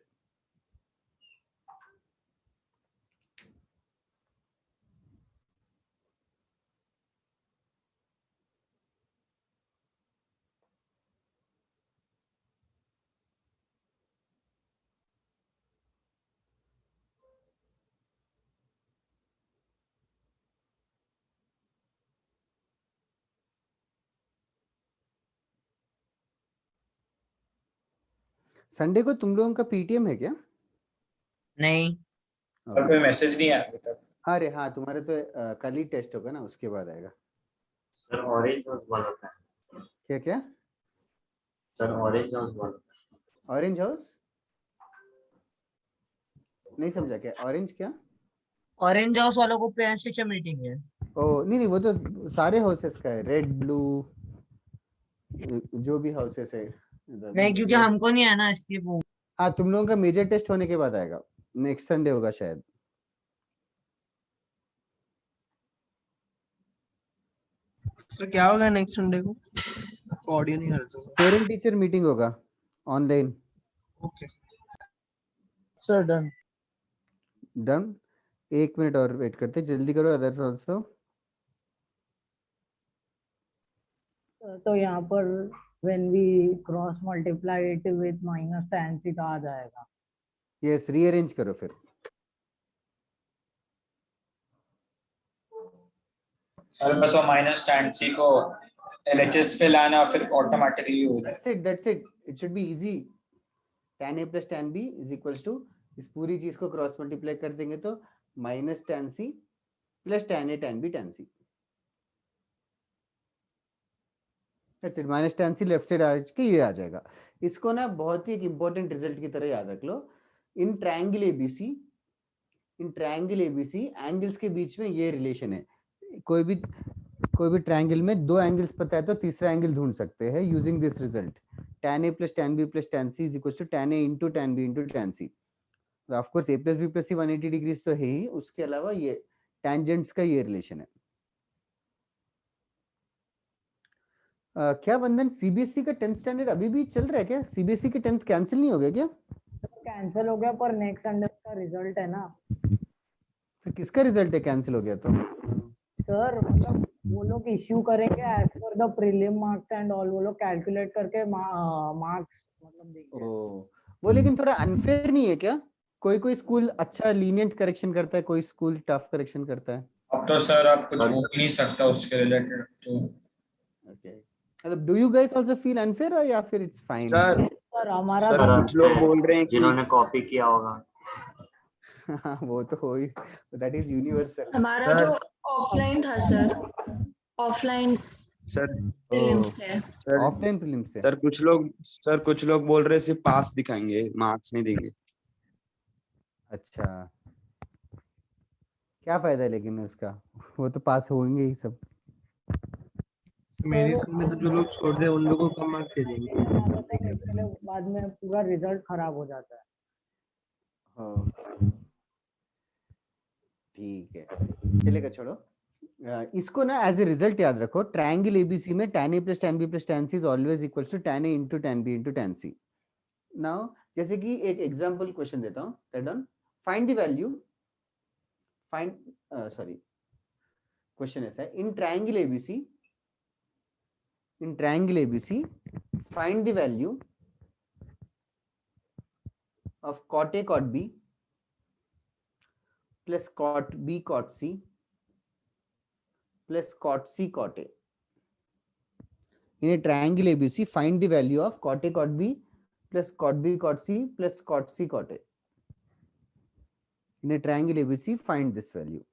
Sunday को तुम लोगों का पीटीएम है क्या? नहीं, और कोई मैसेज नहीं आया अभी तक. अरे हाँ, तुम्हारे तो कल ही टेस्ट होगा ना, उसके बाद आएगा. सर ऑरेंज हाउस वाला होता है. क्या क्या? सर ऑरेंज हाउस वाला होता है. ऑरेंज हाउस नहीं समझा. क्या ऑरेंज? क्या ऑरेंज हाउस वालों को पेरेंट्स टीचर मीटिंग है. ओ नहीं नहीं, वो तो सारे हाउसेस का है, रेड ब्लू जो भी हाउसेस है. नहीं, क्योंकि हमको नहीं है ना, इसलिए वो. हाँ, तुम लोगों का मेजर टेस्ट होने के बाद आएगा. नेक्स्ट संडे होगा शायद. सर क्या होगा नेक्स्ट संडे को? ऑडियो नहीं आ रहा था. पेरेंट टीचर मीटिंग होगा online. Okay sir done. Done. 1 minute और वेट करते, जल्दी करो अदर्स आल्सो. तो यहाँ पर when we cross multiply it with minus tan theta आ जाएगा. यस, रीअरेंज करो फिर. सर बस वो माइनस tan c को LHS पे लाना और फिर ऑटोमेटिकली हो जाए. That's it. It should be easy. tan a plus tan b is equals to, इस पूरी चीज को क्रॉस मल्टीप्लाई कर देंगे तो minus tan c plus tan a tan b tan c. That's it. Minus tan c left side आज के ये आ जाएगा. इसको ना बहुत ही एक इंपॉर्टेंट रिजल्ट की तरह याद रख लो. इन ट्रायंगल एबीसी एंगल्स के बीच में ये रिलेशन है. कोई भी ट्रायंगल में दो एंगल्स पता है तो तीसरा एंगल ढूंढ सकते हैं using this result. tan a plus tan b plus tan c is equals to tan a into tan b into tan c. Of course a plus b plus c 180 degrees तो है ही, उसके अलावा ये tangents का ये relation है. क्या वंदन, सीबीएसई का 10th स्टैंडर्ड अभी भी चल रहा है क्या? सीबीएसई के 10th कैंसिल नहीं हो गया क्या? कैंसिल हो गया, पर नेक्स्ट संडे का रिजल्ट है ना. फिर किसका रिजल्ट है कैंसिल हो गया तो? सर मतलब वो लोग इश्यू करेंगे as per the prelim marks and all. वो लोग कैलकुलेट करके मार्क्स मतलब देंगे. वो लेकिन थोड़ा अनफेयर नहीं है क्या? कोई स्कूल अच्छा लीनियंट करेक्शन करता है, कोई स्कूल टफ करेक्शन करता है. अब तो सर आप कुछ हो ही नहीं सकता उसके रिलेटेड तो. ओके, मतलब do you guys also feel unfair और या फिर इट्स फाइन? सर हमारा सर तो कुछ लोग बोल रहे हैं कि जिन्होंने कॉपी किया होगा. वो तो हो ही, दैट इज यूनिवर्सल. हमारा तो ऑफलाइन था सर. ऑफलाइन सर प्रीलिम्स थे. ऑफलाइन प्रीलिम्स थे. सर कुछ लोग बोल रहे सिर्फ पास दिखाएंगे, मार्क्स नहीं देंगे. अच्छा, क्या फायदा है लेकिन उसका, वो तो पास होंगे ही सब. मेरे स्कूल में तो जो लोग छोड़ रहे हैं उन लोगों को कम मार्क्स दे देंगे. बाद में पूरा रिजल्ट खराब हो जाता है. ठीक है, चलेगा, छोड़ो. इसको ना एज ए रिजल्ट याद रखो. ट्रायंगल एबीसी में tan a plus tan b plus tan c is always equals to tan a into tan b into tan c. Now जैसे कि एक एग्जांपल क्वेश्चन देता हूं. Write down, find the value, question ऐसा है. In triangle ABC find the value of cot A cot B plus cot B cot C plus cot C cot A. In a triangle ABC, find the value of cot A cot B plus cot B cot C plus cot C cot A. In a triangle ABC, find this value.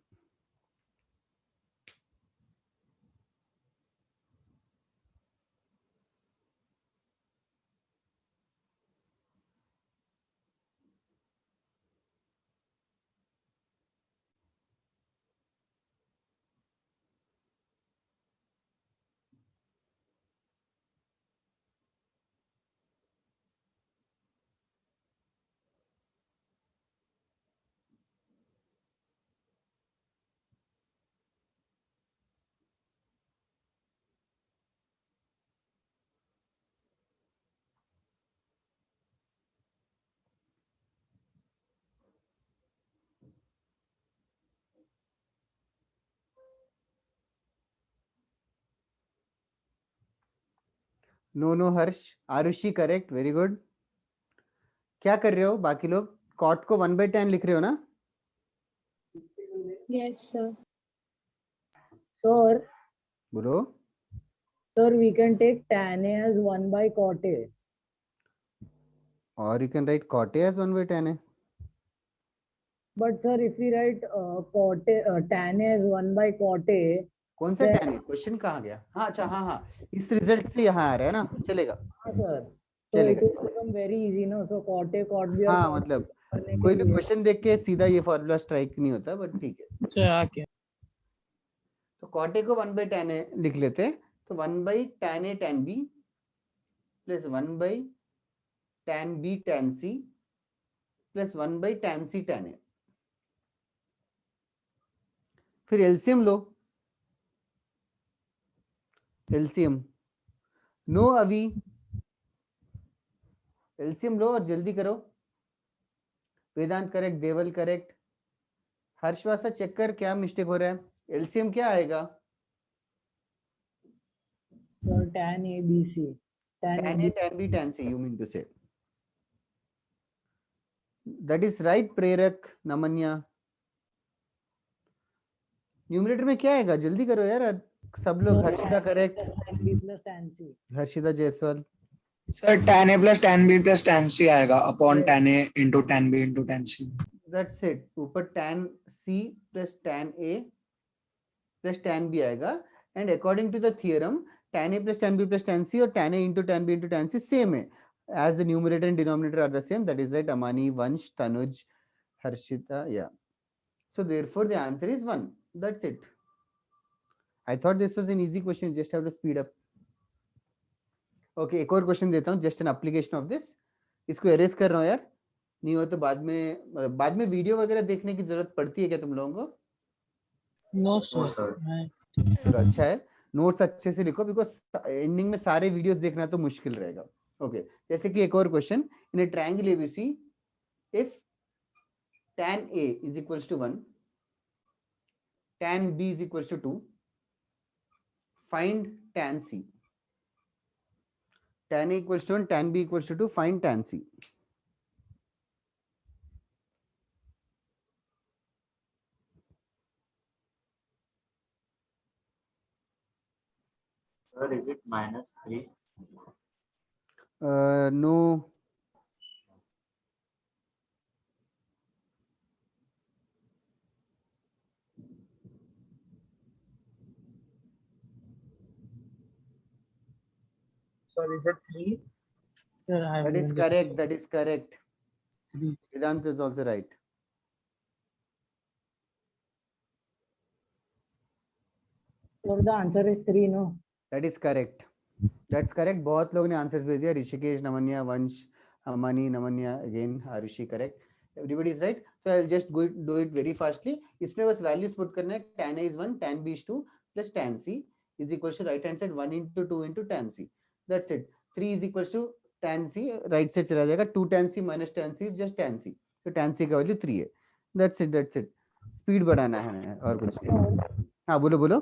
No Harsh, Arushi correct, very good. क्या कर रहे हो बाकी लोग? Cot को 1/10 लिख रहे हो ना? Yes, sir. Sir, बोलो। sir, we can take tan A as 1 by cot A. Or you can write cot A as 1/10 है। But sir, if we write cot A, tan A as 1 by cot A, कौन सा then tan है? Question कहाँ गया? हाँ अच्छा, हाँ हाँ, इस रिजल्ट से यहाँ आ रहा है ना, चलेगा हाँ sir, so चलेगा। it will become very easy, no? So cot A, cot B और हाँ cot मतलब C करने कोई के भी लिए क्वेश्चन देख के सीधा ये फॉर्मूला स्ट्राइक नहीं होता, बट ठीक है। अच्छा क्या? तो cot A को 1/10 A लिख लेते हैं, तो 1/tan A tan B plus 1/tan B tan C plus 1/tan C tan A। फिर एलसीएम लो, एलसीएम नो अभी, एलसीएम लो और जल्दी करो। वेदांत करेक्ट, देवल करेक्ट, हर्षवासा चेक कर क्या मिस्टेक हो रहा है। एलसीएम क्या आएगा? sir, tan A B C, tan tan A tan B tan C, you mean to say? That is right, प्रेरक नमन्या। न्यूमरेटर में क्या आएगा? जल्दी करो यार सब लोग। Harshita correct, tan B plus tan C. Harshita Jaiswal. Sir tan A plus tan B plus tan C आएगा upon tan A into tan B into tan C. That's it, ऊपर tan C plus tan A plus tan B आएगा, and according to the theorem tan A plus tan B plus tan C और tan A into tan B into tan C same है, as the numerator and denominator are the same. That is right, Amani, Vansh, Tanuj, Harshita, yeah. So therefore the answer is 1. That's it. I thought this was an easy question, you just have to speed up. Okay, एक और question देता हूँ, just an application of this. इसको erase कर रहा हूँ यार, नहीं हो तो बाद में वीडियो वगैरह देखने की जरूरत पड़ती है क्या तुम लोगों को? नो No, सर। sir. चलो अच्छा है, नोट्स अच्छे से लिखो, बिकॉज एंडिंग में सारे वीडियोस देखना तो मुश्किल रहेगा। ओके, जैसे कि एक और question, in A triangle ABC if tan A is equals to 1, tan B is equals to 2, find tan C. Tan A equals to 1, tan B equals to 2, find tan C. Sir, is it -3? No. Sir, is it 3? Sir, I That is have correct. That is correct. 3. Vedant is also right. So the answer is 3, no? That is correct. That's correct. बहुत लोग ने answers भेज दिया, Rishikesh, Namanya, Vansh, Amani, Namanya, again Arushi correct, everybody is right. तो I will just do it very fastly. इसमें बस values put करना है, tan A is 1, tan B is 2 plus tan C is equals to right hand side 1 into 2 into tan C. That's it. 3 is equals to tan C, right side चला जाएगा, 2 tan C minus tan C is just tan C, तो tan C का value 3 है। That's it. Speed बढ़ाना है और कुछ नहीं। हाँ बोलो बोलो।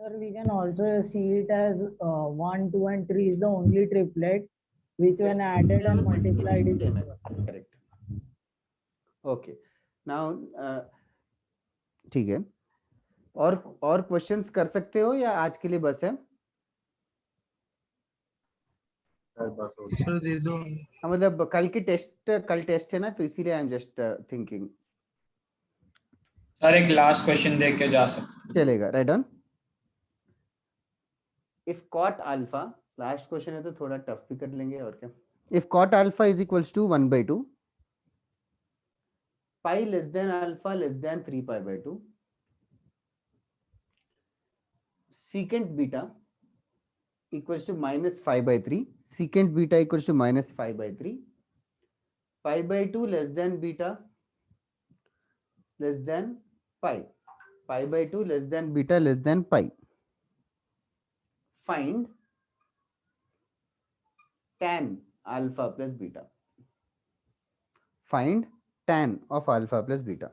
Sir, we can also see it as 1, 2 and 3 is the only triplet which when added and multiplied is correct. Okay, now ठीक है, और क्वेश्चंस कर सकते हो या आज के लिए बस है? सर दे दो। हाँ मतलब कल टेस्ट है ना, तो इसीलिए I am just thinking. Sir एक लास्ट क्वेश्चन देख के जा सकते चलेगा, right on. If cot alpha, last question है तो थोड़ा टफ भी कर लेंगे और क्या। If cot alpha is equals to 1/2, pi less than alpha less than 3π/2, secant beta equals to -5/3, secant beta equals to -5/3, π/2 less than beta less than pi, π/2 less than beta less than pi. Find tan alpha plus beta. Find tan of alpha plus beta.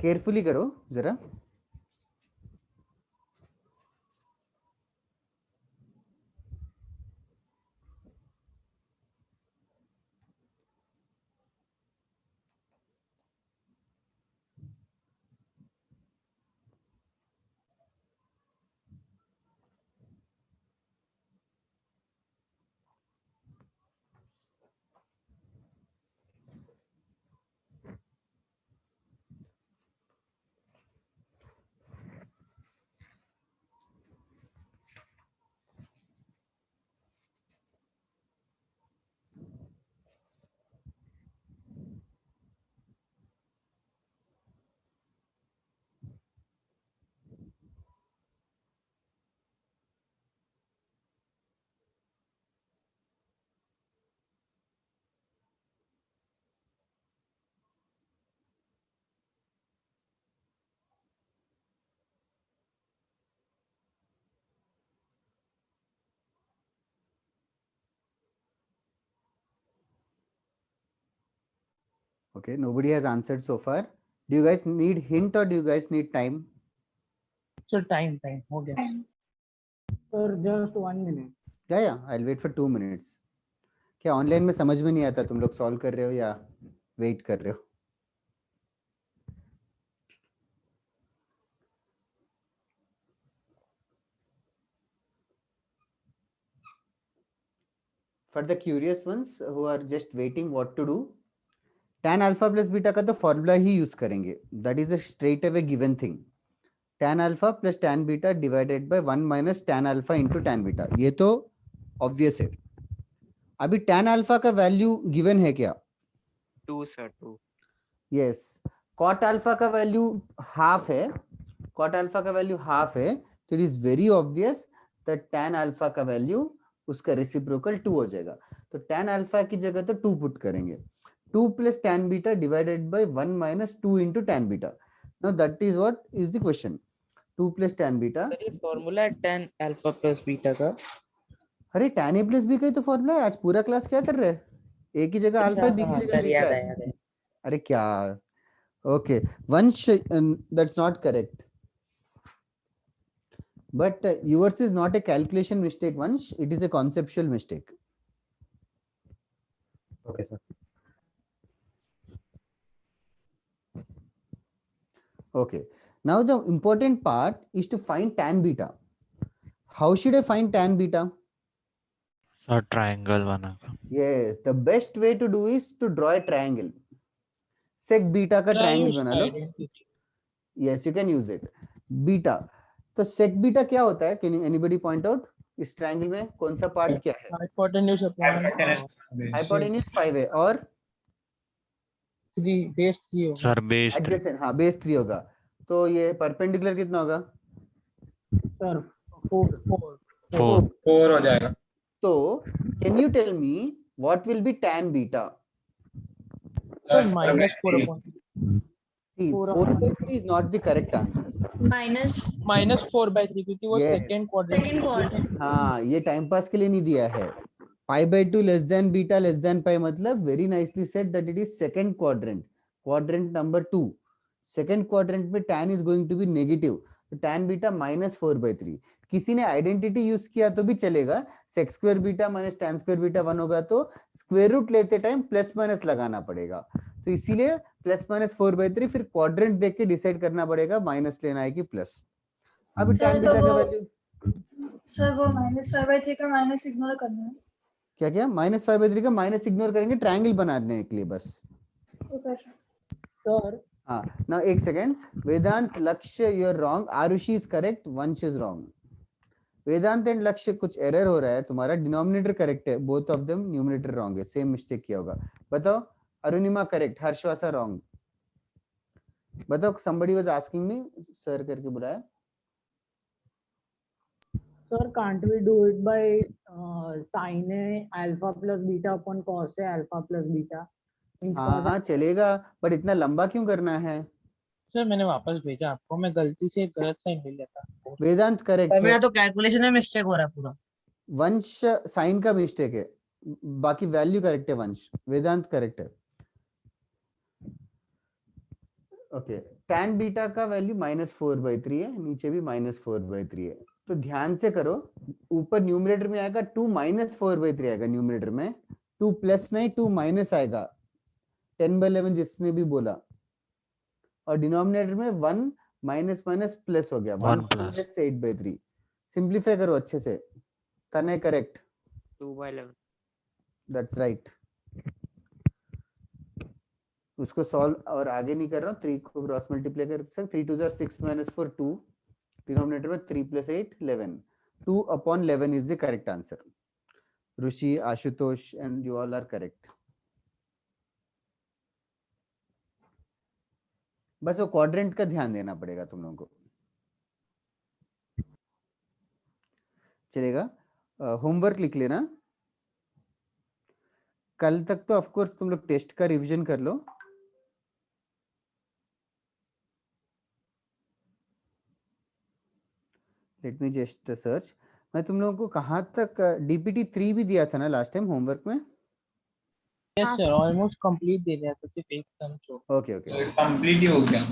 Carefully करो जरा। Okay, nobody has answered so far. Do you guys need hint or do you guys need time? Sir time हो गया sir just 1 minute. Yeah, I'll wait for 2 minutes. क्या online में समझ में नहीं आता, तुम लोग सॉल्व कर रहे हो या वेट कर रहे हो? For the curious ones who are just waiting what to do, tan alpha plus beta का तो फॉर्मूला ही यूज करेंगे, that is a straight away given thing. tan alpha plus tan beta divided by 1 minus tan alpha into tan beta, ये तो obvious है। अभी tan alpha का value given है क्या? 2 sir, 2. Yes, cot alpha का value half है, cot alpha का वैल्यू हाफ है, तो it is very obvious that tan alpha का वैल्यू उसका रेसिप्रोकल 2 हो जाएगा। तो tan alpha की जगह तो 2 पुट करेंगे, 2 plus tan beta divided by 1 minus 2 into tan beta. Now that is what is the question. 2 plus tan beta. ये फॉर्मूला है tan alpha plus beta का। अरे tan a plus b का ही तो फॉर्मूला है। आज पूरा क्लास क्या कर रहे हैं? a की जगह अल्फा, b की जगह बीटा है। अरे क्या, ओके वंश, that's not correct. But yours is not a calculation mistake, Vansh. It is a conceptual mistake. Okay, sir. Okay. Now the important part is to find tan beta. How should I find tan beta? Sir, triangle बना। Yes, the best way to do is to draw a triangle. Sec beta का triangle बना लो. Yes, you can use it. Beta. तो sec beta क्या होता है? Can anybody point out? इस triangle में कौन सा part क्या है? हाइपोटेन्यूज अपॉन हाइपोटेन्यूज 5 है और 3 बेस 3 होगा सर बेस एडजेसेंट, हाँ बेस 3 होगा। तो ये परपेंडिकुलर कितना होगा? सर 4 4 हो जाएगा। तो can you tell me what will be tan beta? Sir -4 See, 4/3 is not the correct answer. -4/3 क्योंकि वो Yes. Second quadrant. हाँ, ये टाइम पास के लिए नहीं दिया है। pi/2 less than beta less than pi मतलब very nicely said that it is second quadrant, quadrant number 2. Second quadrant में tan is going to be negative, तो tan beta -4/3। किसी ने आइडेंटिटी यूज किया तो भी चलेगा, sec square beta minus tan square beta 1 होगा तो स्क्वायर रूट लेते टाइम प्लस माइनस लगाना पड़ेगा, तो इसीलिए +-4/3, फिर क्वाड्रेंट देख के डिसाइड करना पड़ेगा माइनस लेना है कि प्लस। अभी tan beta का वैल्यू सर वो -5/3 का माइनस इग्नोर करना है। क्या क्या? -5/3 का माइनस इग्नोर करेंगे ट्रायंगल बनाने के लिए बस। Okay sir. सर हाँ, now एक second, Vedant Lakshya you are wrong, Arushi is correct, Vansh is wrong. Vedant and Lakshya कुछ एरर हो रहा है, तुम्हारा डिनोमिनेटर करेक्ट है, both of them numerator wrong है, सेम मिस्टेक किया होगा। बताओ, अरुणिमा करेक्ट, हर्षवासा रॉन्ग। बताओ, somebody was asking me, sir करके बुलाया। Sir, can't we do it by sin A alpha plus beta upon cos A alpha plus beta? हाँ चलेगा, but इतना लंबा क्यों करना है? सर मैंने वापस भेजा आपको, मैं गलती से गलत साइन ले लिया था। वेदांत करेक्ट है। मेरा तो कैलकुलेशन में मिस्टेक हो रहा है पूरा। वंश साइन का मिस्टेक है, बाकी वैल्यू करेक्ट है। वंश, वेदांत करेक्ट है। ओके, tan बीटा का वैल्यू -4/3 है, नीचे भी -4/3 है। तो ध्यान से करो, ऊपर न्यूमरेटर में आएगा 2 -4/3 आएगा, न्यूमरेटर में 2 प्लस नहीं 2 माइनस आएगा 10/11 जिसने भी बोला, और डिनोमिनेटर में 1 माइनस माइनस प्लस हो गया 1 प्लस 8/3। सिंप्लीफाई करो अच्छे से, करना है करेक्ट। 2/11 that's right. उसको सॉल्व और आगे नहीं कर रहा हूँ, 3 को क्रॉस मल्टीप्लाई कर सकते, 3 2 6 -4 2, डिनोमिनेटर में 3 + 8 11, 2/11 is the correct answer. Rishi, Ashutosh and you all are correct. बस वो क्वाड्रेंट का ध्यान देना पड़ेगा तुम लोगों को, चलेगा। होमवर्क लिख लेना, कल तक तो ऑफ कोर्स तुम लोग टेस्ट का रिवीजन कर लो। Let me just search. मैं तुम लोगों को कहाँ तक डीपीटी 3 भी दिया था ना लास्ट टाइम होमवर्क में? यस सर, ऑलमोस्ट कंप्लीट दे दिया था, सिर्फ एक सम छोड़। ओके ओके कंप्लीट ही हो गया।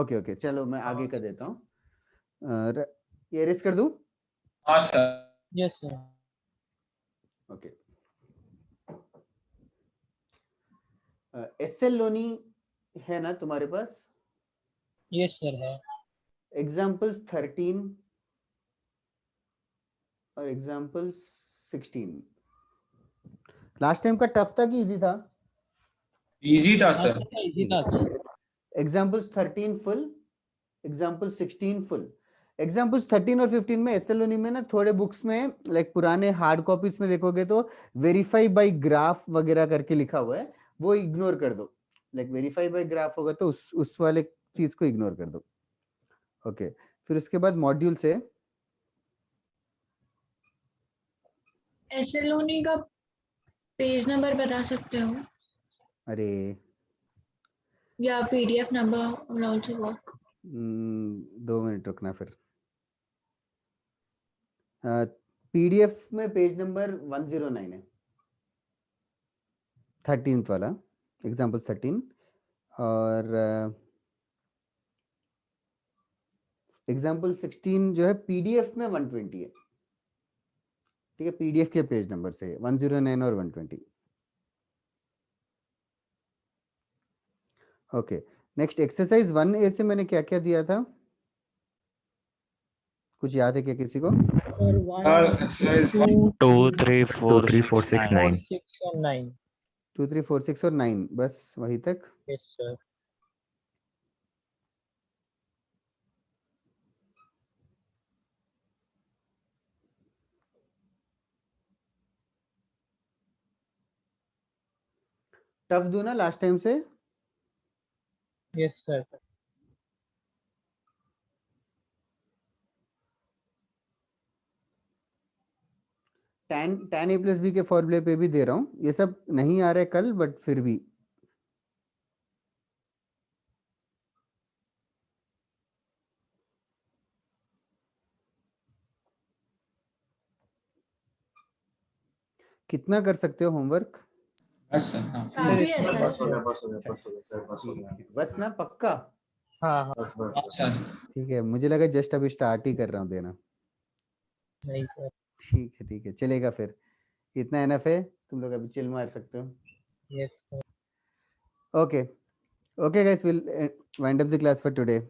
ओके ओके, चलो मैं आगे का देता हूँ। ये रेस कर दूं? हाँ sir. Yes sir. Okay. SL Loni है ना तुम्हारे पास? यस सर है। एग्जाम्पल्स 13 और एग्जाम्पल्स 16। लास्ट टाइम का टफ था कि इजी था? इजी था सर। इजी था sir. Examples 13 full, example 16 full. Examples 13 और 15 में एसएलओनी में ना थोड़े बुक्स में लाइक पुराने हार्ड कॉपीज में देखोगे तो वेरीफाई बाय ग्राफ वगैरह करके लिखा हुआ है, वो इग्नोर कर दो। लाइक वेरीफाई बाय ग्राफ होगा तो उस वाले चीज को इग्नोर कर दो। ओके, फिर उसके बाद मॉड्यूल से एसएलओनी का पेज नंबर बता सकते हो? अरे या PDF number will also work. 2 minute रुकना। फिर पीडीएफ में पेज नंबर 109 है, 13th वाला, एग्जाम्पल 13, और एग्जाम्पल 16 जो है पीडीएफ में 120 है। ठीक है, पीडीएफ के पेज नंबर से 109 और 120। ओके, नेक्स्ट एक्सरसाइज 1A से मैंने क्या क्या दिया था, कुछ याद है क्या किसी को? 2 3 4 6 9 2 3 4 6 और 9, बस वही तक। Yes sir. टफ दो ना लास्ट टाइम से? Yes sir. tan a + b के फॉर्मूले पे भी दे रहा हूँ, ये सब नहीं आ रहा है कल, बट फिर भी कितना कर सकते हो होमवर्क? बस सर। काफी है बस हो सर। गया, बस हो गया, बस हो गया सर, बस हो गया। बस ना, पक्का? हाँ हाँ। बस बस। ठीक है, मुझे लगा जस्ट अभी स्टार्ट ही कर रहा हूँ देना। नहीं सर। ठीक है, चलेगा फिर, इतना एनफ है, तुम लोग अभी चिल मार सकते हो। Yes sir. Okay. Okay, guys, we'll wind up the class for today.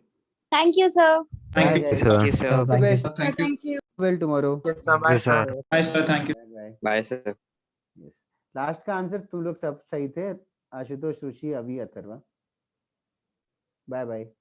Thank you, sir. Bye, Thank you, guys. sir. All the best. Thank you. Well tomorrow. Yes sir, bye Yes, sir. Sir. Bye sir, thank you. Bye bye. Bye sir. Yes. Last का answer तुम लोग सब सही थे, आशुतोष, ऋषि, अभी, Atharva. Bye bye.